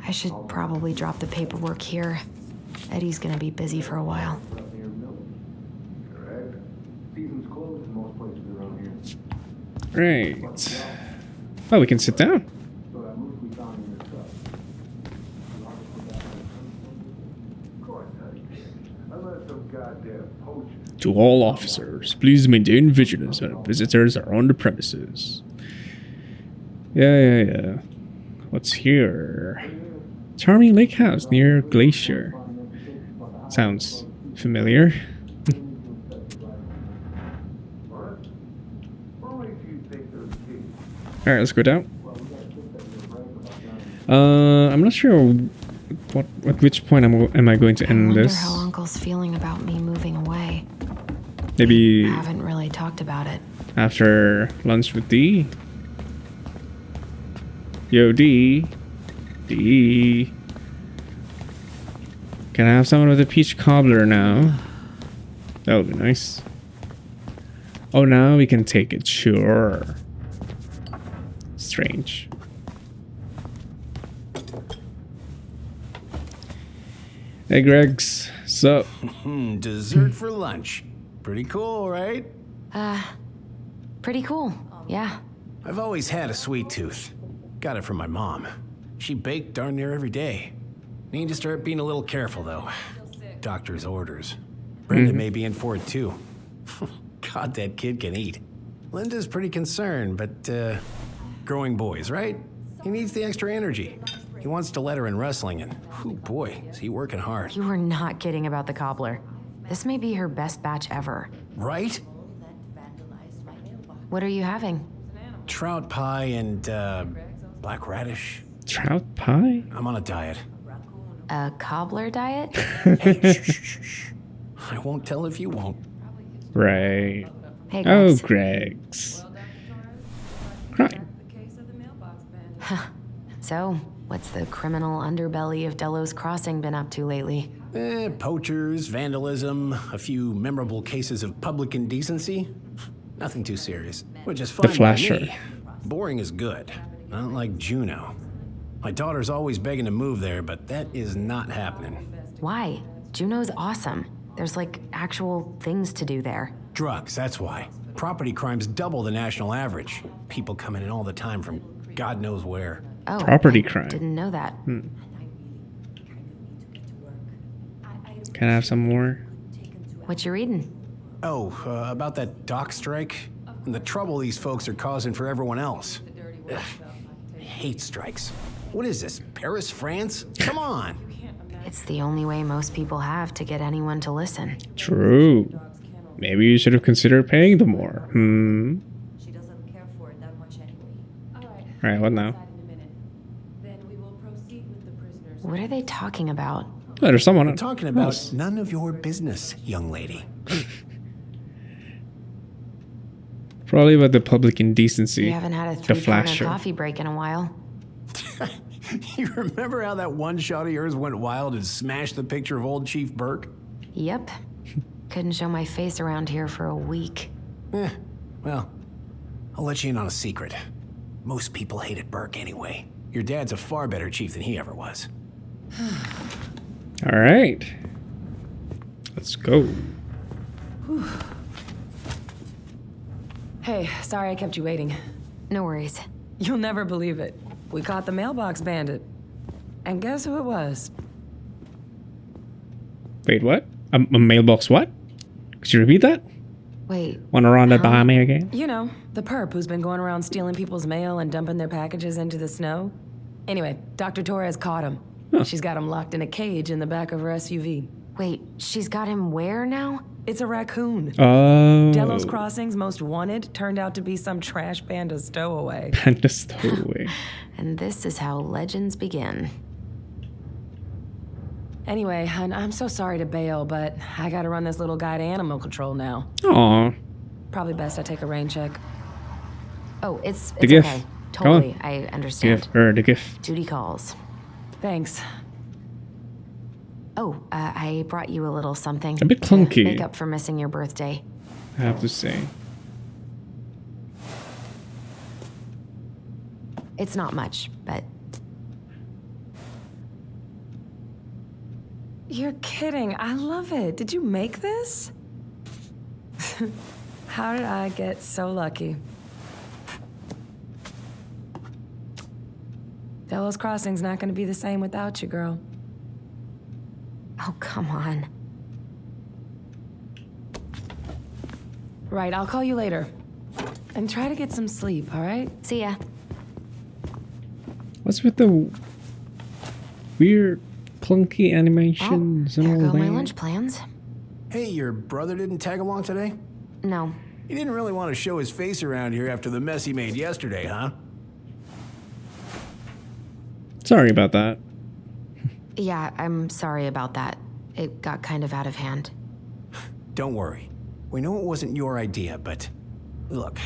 I should probably drop the paperwork here. Eddie's gonna be busy for a while. Correct. Season's closed in most places around here. Right. Oh, we can sit down. So that move we found in your truck. Of course I let some goddamn poacher. To all officers, please maintain vigilance when visitors are on the premises. Yeah. What's here? Charming lake house near Glacier. Sounds familiar. Alright, let's go down. I'm not sure at which point am I going to I end wonder this. how Uncle's feeling about me moving away. Maybe I haven't really talked about it. after lunch with D. Yo, D. D. Can I have someone with a peach cobbler now? That would be nice. Oh, now we can take it. Sure. Strange. Hey, Gregs. So, Dessert for lunch. Pretty cool, right? Pretty cool, yeah. I've always had a sweet tooth. Got it from my mom. She baked darn near every day. Need to start being a little careful, though. Doctor's orders. Brenda may be in for it, too. God, that kid can eat. Linda's pretty concerned, but, growing boys, right? He needs the extra energy. He wants to let her in wrestling, and, oh boy, is he working hard. You were not kidding about the cobbler. This may be her best batch ever. Right? What are you having? Trout pie and, black radish. Trout pie? I'm on a diet. A cobbler diet? Hey, shh. I won't tell if you won't. Right. Hey, Oh, Gregs. Gregs. Right. So, what's the criminal underbelly of Delos Crossing been up to lately? Poachers, vandalism, a few memorable cases of public indecency. Nothing too serious, which is fine by Flasher. me. Boring is good, not like Juneau. My daughter's always begging to move there, but that is not happening. Why? Juneau's awesome. There's like actual things to do there. Drugs, that's why. Property crime's double the national average. People coming in all the time from God knows where. Oh, Property I crime. Didn't know that. Can I have some more? What you reading? Oh, about that dock strike? And the trouble these folks are causing for everyone else. Ugh, I hate strikes. What is this, Paris, France? Come on! It's the only way most people have to get anyone to listen. True. Maybe you should have considered paying them more. She doesn't care for it that much anyway. Alright, what now? What are they talking about? Oh, there's someone. I'm talking about else. none of your business, young lady. Probably about the public indecency. You haven't had a The 3-corner flasher. coffee break in a while. You remember how that one shot of yours went wild and smashed the picture of old Chief Burke? Yep. Couldn't show my face around here for a week. Well, I'll let you in on a secret. Most people hated Burke anyway. Your dad's a far better chief than he ever was. All right. Let's go. Hey, sorry I kept you waiting. No worries. You'll never believe it. We caught the mailbox bandit. And guess who it was? Wait, what? A mailbox what? Could you repeat that? Wait. Wanna run that by me again? You know, the perp who's been going around stealing people's mail and dumping their packages into the snow. Anyway, Dr. Torres caught him. Huh. She's got him locked in a cage in the back of her SUV. Wait, she's got him where now? It's a raccoon. Oh. Delos Crossing's most wanted turned out to be some trash panda stowaway. Panda stowaway. And this is how legends begin. Anyway, hun, I'm so sorry to bail, but I gotta run this little guy to animal control now. Aw. Probably best I take a rain check. Oh, it's The gift. okay. Come on. Totally, I understand. Gift, or the gift. Duty calls. Thanks. Oh, I brought you a little something. A bit to clunky. Make up for missing your birthday. I have to say. It's not much, but You're kidding. I love it. Did you make this? How did I get so lucky? Delos Crossing's not gonna be the same without you, girl. oh, come on. Right, I'll call you later. And try to get some sleep, all right? See ya. What's with the weird, clunky Oh, animations and there all go that? my lunch plans. Hey, your brother didn't tag along today? No. He didn't really want to show his face around here after the mess he made yesterday, huh? Sorry about that. Yeah, I'm sorry about that. It got kind of out of hand. Don't worry. We know it wasn't your idea, but look,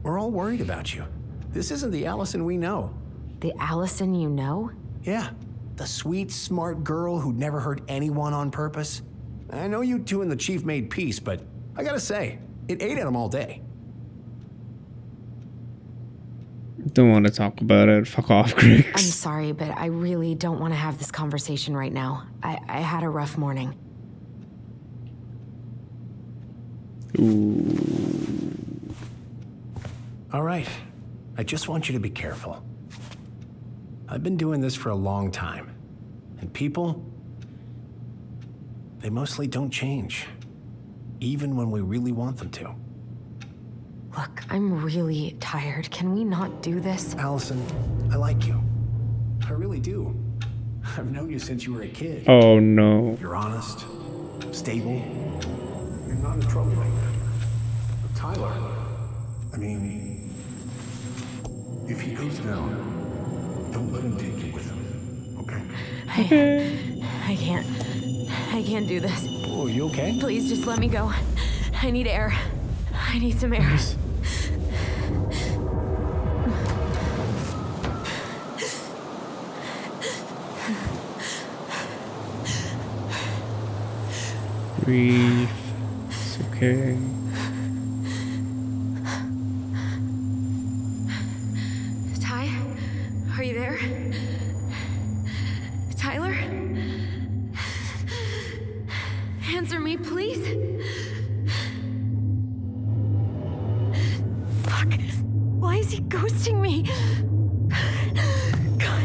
we're all worried about you. This isn't the Alyson we know. The Alyson you know? Yeah, the sweet, smart girl who never hurt anyone on purpose. I know you two and the chief made peace, but I gotta say, it ate at him all day. Don't want to talk about it. Fuck off, I'm Griggs. sorry, but I really don't want to have this conversation right now. I had a rough morning. Ooh. All right. I just want you to be careful. I've been doing this for a long time. And people, they mostly don't change. Even when we really want them to. Look, I'm really tired. Can we not do this? Alyson, I like you. I really do. I've known you since you were a kid. Oh no. You're honest, stable. You're not a troublemaker. But Tyler, I mean, if he goes down, don't let him take you with him, okay? I can't do this. Oh, you okay? Please just let me go. I need air. I need some air. Breathe. It's okay. Ty? Are you there? Tyler? Answer me, please. Fuck. Why is he ghosting me? God.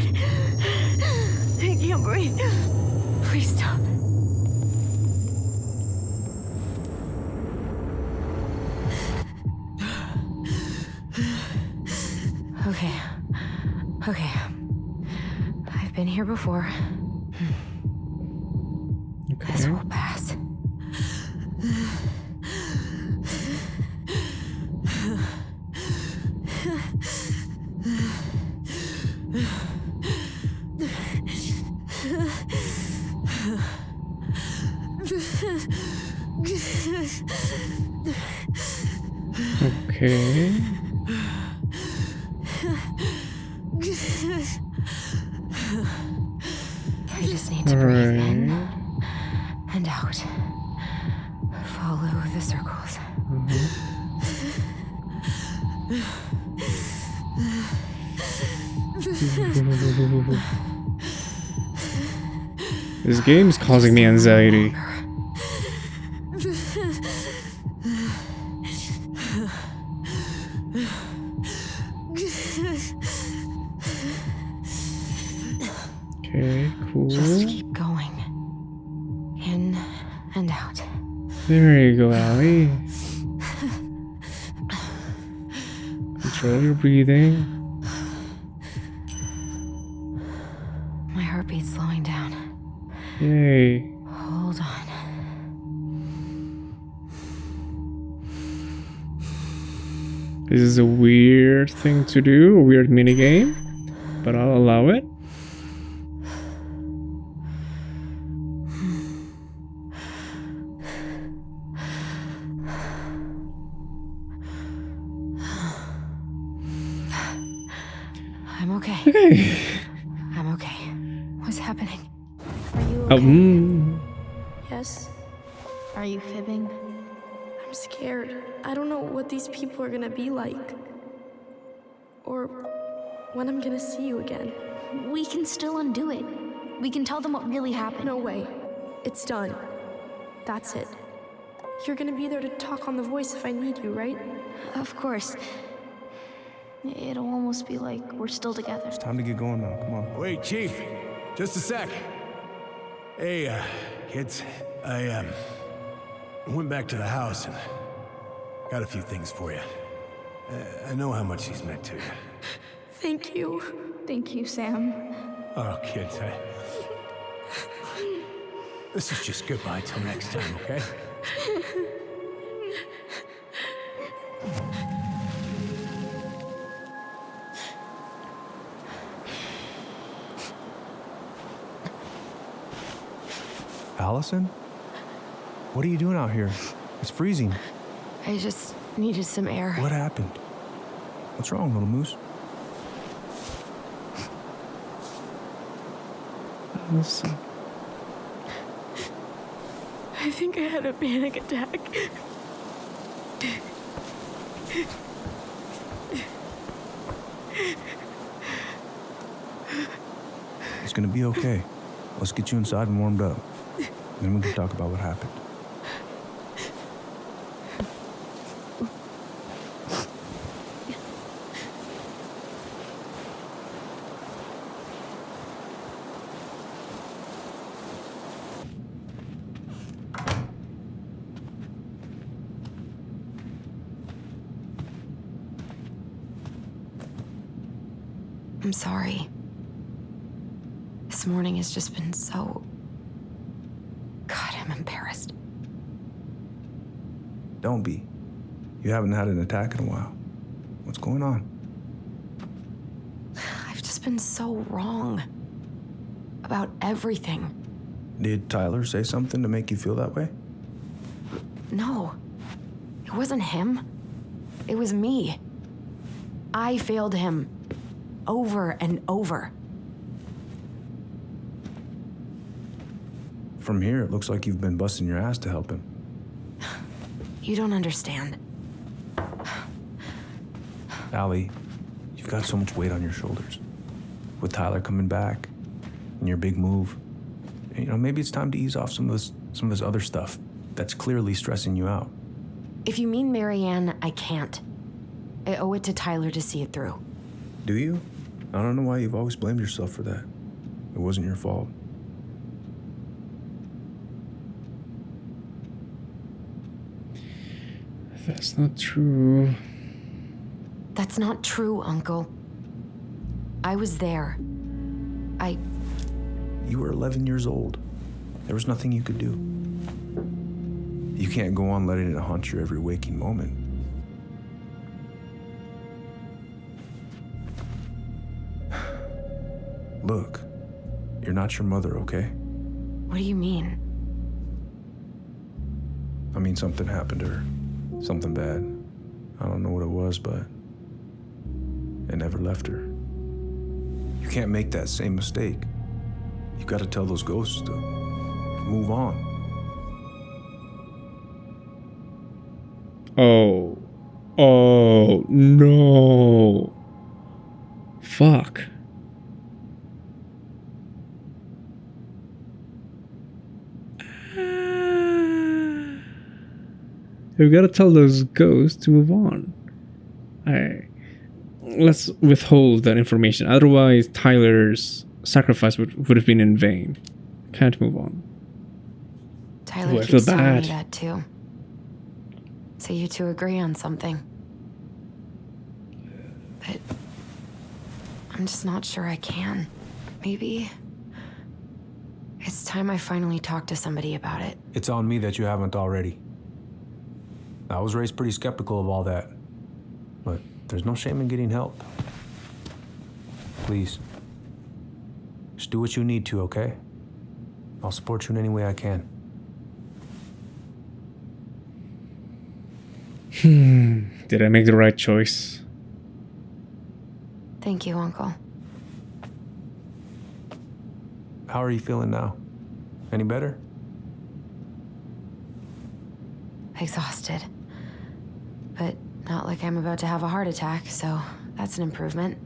I can't breathe. Please stop. Okay. I've been here before. Okay. This will pass. Okay. I just need to breathe in and out. Follow the circles. This game's causing me anxiety. Okay, cool. Just keep going. In and out. There you go, Allie. Control your breathing. My heartbeat's slowing down. Yay. Hold on. This is a weird thing to do, a weird minigame, but I'll allow it. I'm okay. Okay. I'm okay. What's happening? Are you okay? Yes? Are you fibbing? I'm scared. I don't know what these people are gonna be like. Or when I'm gonna see you again. We can still undo it. We can tell them what really happened. No way. It's done. That's it. You're gonna be there to talk on the voice if I need you, right? Of course. It'll almost be like we're still together. It's time to get going now. Come on. Wait, Chief. Just a sec. Hey, kids. I went back to the house and got a few things for you. I know how much these meant to you. Thank you. Thank you, Sam. Oh, kids, this is just goodbye till next time, okay? Alyson? What are you doing out here? It's freezing. I just needed some air. What happened? What's wrong, little moose? Listen. I think I had a panic attack. It's gonna be okay. Let's get you inside and warmed up. Then we can talk about what happened. I'm sorry. This morning has just been so... God, I'm embarrassed. Don't be. You haven't had an attack in a while. What's going on? I've just been so wrong. About everything. Did Tyler say something to make you feel that way? No. It wasn't him. It was me. I failed him. Over and over. From here, it looks like you've been busting your ass to help him. You don't understand. Allie, you've got so much weight on your shoulders. With Tyler coming back, and your big move, you know, maybe it's time to ease off some of this other stuff that's clearly stressing you out. If you mean Marianne, I can't. I owe it to Tyler to see it through. Do you? I don't know why you've always blamed yourself for that. It wasn't your fault. That's not true. That's not true, Uncle. I was there. You were 11 years old. There was nothing you could do. You can't go on letting it haunt your every waking moment. Look, you're not your mother, okay? What do you mean? I mean, something happened to her. Something bad. I don't know what it was, but it never left her. You can't make that same mistake. You gotta tell those ghosts to move on. Oh. Oh, no. Fuck. We've got to tell those ghosts to move on. Alright. Let's withhold that information. Otherwise, Tyler's sacrifice would have been in vain. Can't move on. Tyler I feel keeps telling bad. me that too. So you two agree on something. But I'm just not sure I can. Maybe it's time I finally talk to somebody about it. It's on me that you haven't already. I was raised pretty skeptical of all that. But there's no shame in getting help. Please. Just do what you need to, okay? I'll support you in any way I can. Did I make the right choice? Thank you, Uncle. How are you feeling now? Any better? Exhausted. But not like I'm about to have a heart attack, so that's an improvement.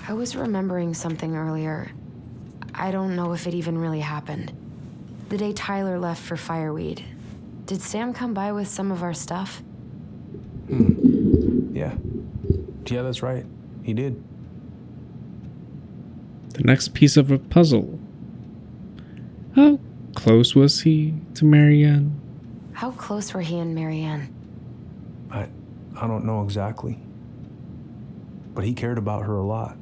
I was remembering something earlier. I don't know if it even really happened. The day Tyler left for Fireweed, did Sam come by with some of our stuff? Yeah. Yeah, that's right. He did. The next piece of a puzzle. How close was he to Marianne? How close were he and Marianne? I don't know exactly. But he cared about her a lot.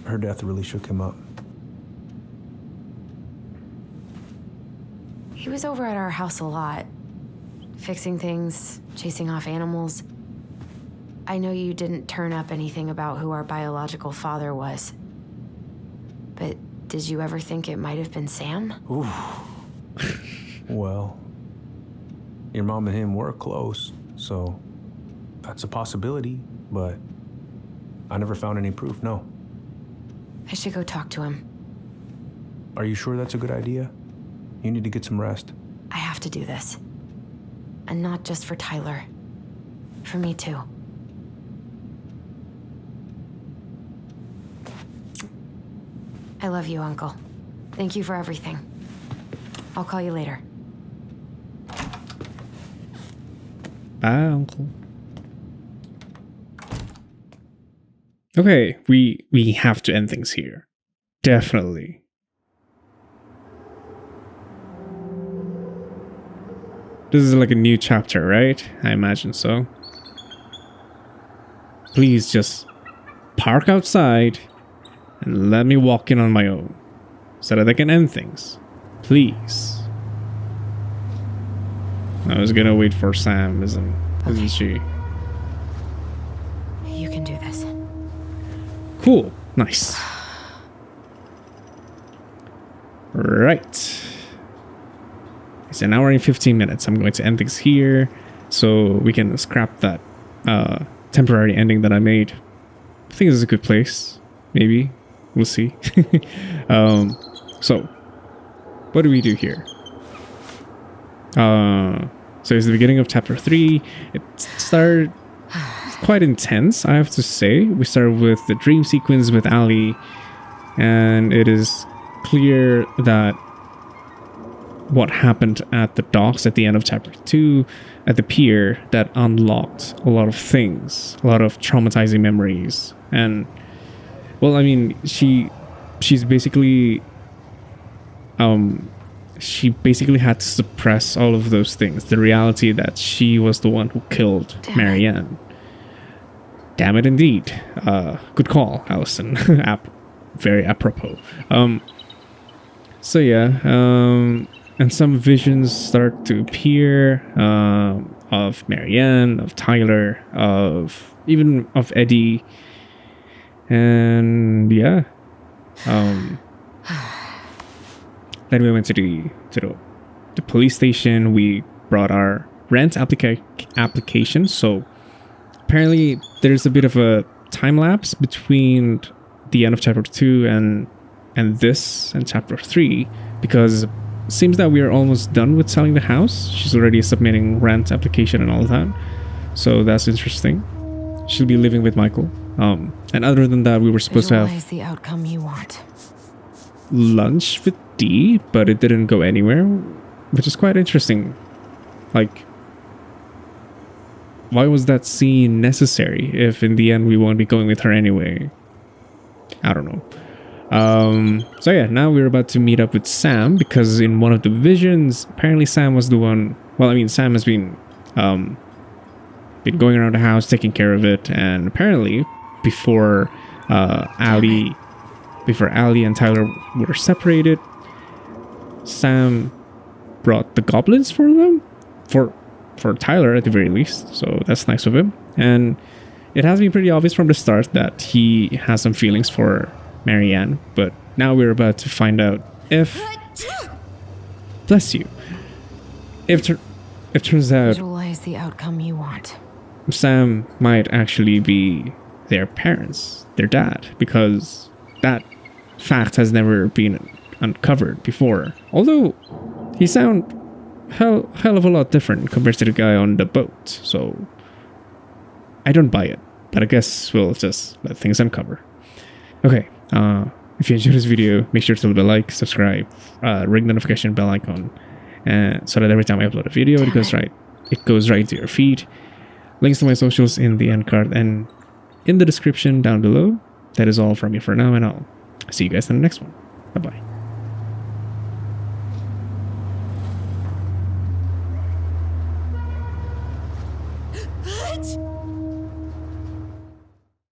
Her death really shook him up. He was over at our house a lot, fixing things, chasing off animals. I know you didn't turn up anything about who our biological father was. But did you ever think it might have been Sam? Ooh. Well, your mom and him were close, so that's a possibility, but I never found any proof, no. I should go talk to him. Are you sure that's a good idea? You need to get some rest. I have to do this. And not just for Tyler. For me too. I love you, Uncle. Thank you for everything. I'll call you later. Bye, Uncle. Okay, we have to end things here. Definitely. This is like a new chapter, right? I imagine so. Please just park outside and let me walk in on my own so that I can end things. Please. I was gonna wait for Sam, isn't she? You can do this. Cool. Nice. Right. It's an hour and 15 minutes. I'm going to end things here so we can scrap that temporary ending that I made. I think this is a good place. Maybe. We'll see. So, what do we do here? So it's the beginning of chapter 3. It started quite intense, I have to say. We start with the dream sequence with Ali, and it is clear that what happened at the docks at the end of chapter 2 at the pier that unlocked a lot of things, a lot of traumatizing memories. And well, I mean, she's basically she basically had to suppress all of those things, the reality that she was the one who killed Marianne. Damn it, indeed. Good call, Alyson. Very apropos. So yeah, and some visions start to appear of Marianne, of Tyler, of even of Eddie, and yeah. Then we went to the police station. We brought our rent application. So apparently there's a bit of a time lapse between the end of chapter 2 and this and chapter 3, because it seems that we are almost done with selling the house. She's already submitting rent application and all of that. So that's interesting. She'll be living with Michael. And other than that, we were supposed to have the outcome you want. lunch with Dee, but it didn't go anywhere, which is quite interesting. Like, why was that scene necessary if in the end we won't be going with her anyway? I don't know. So yeah, now we're about to meet up with Sam, because in one of the visions, apparently Sam was the one. Well, I mean, Sam has been going around the house taking care of it, and apparently before Ali and Tyler were separated, Sam brought the goblins for them, for Tyler at the very least. So that's nice of him. And it has been pretty obvious from the start that he has some feelings for Marianne, but now we're about to find out if, bless you, if turns out Visualize the outcome you want. Sam might actually be their parents, their dad, because that fact has never been uncovered before. Although he sounds hell of a lot different compared to the guy on the boat, so I don't buy it. But I guess we'll just let things uncover. Okay, if you enjoyed this video, make sure to leave a like, subscribe, ring the notification bell icon, so that every time I upload a video, it goes right into your feed. Links to my socials in the end card and in the description down below. That is all from me for now, and I'll see you guys in the next one. Bye-bye. What?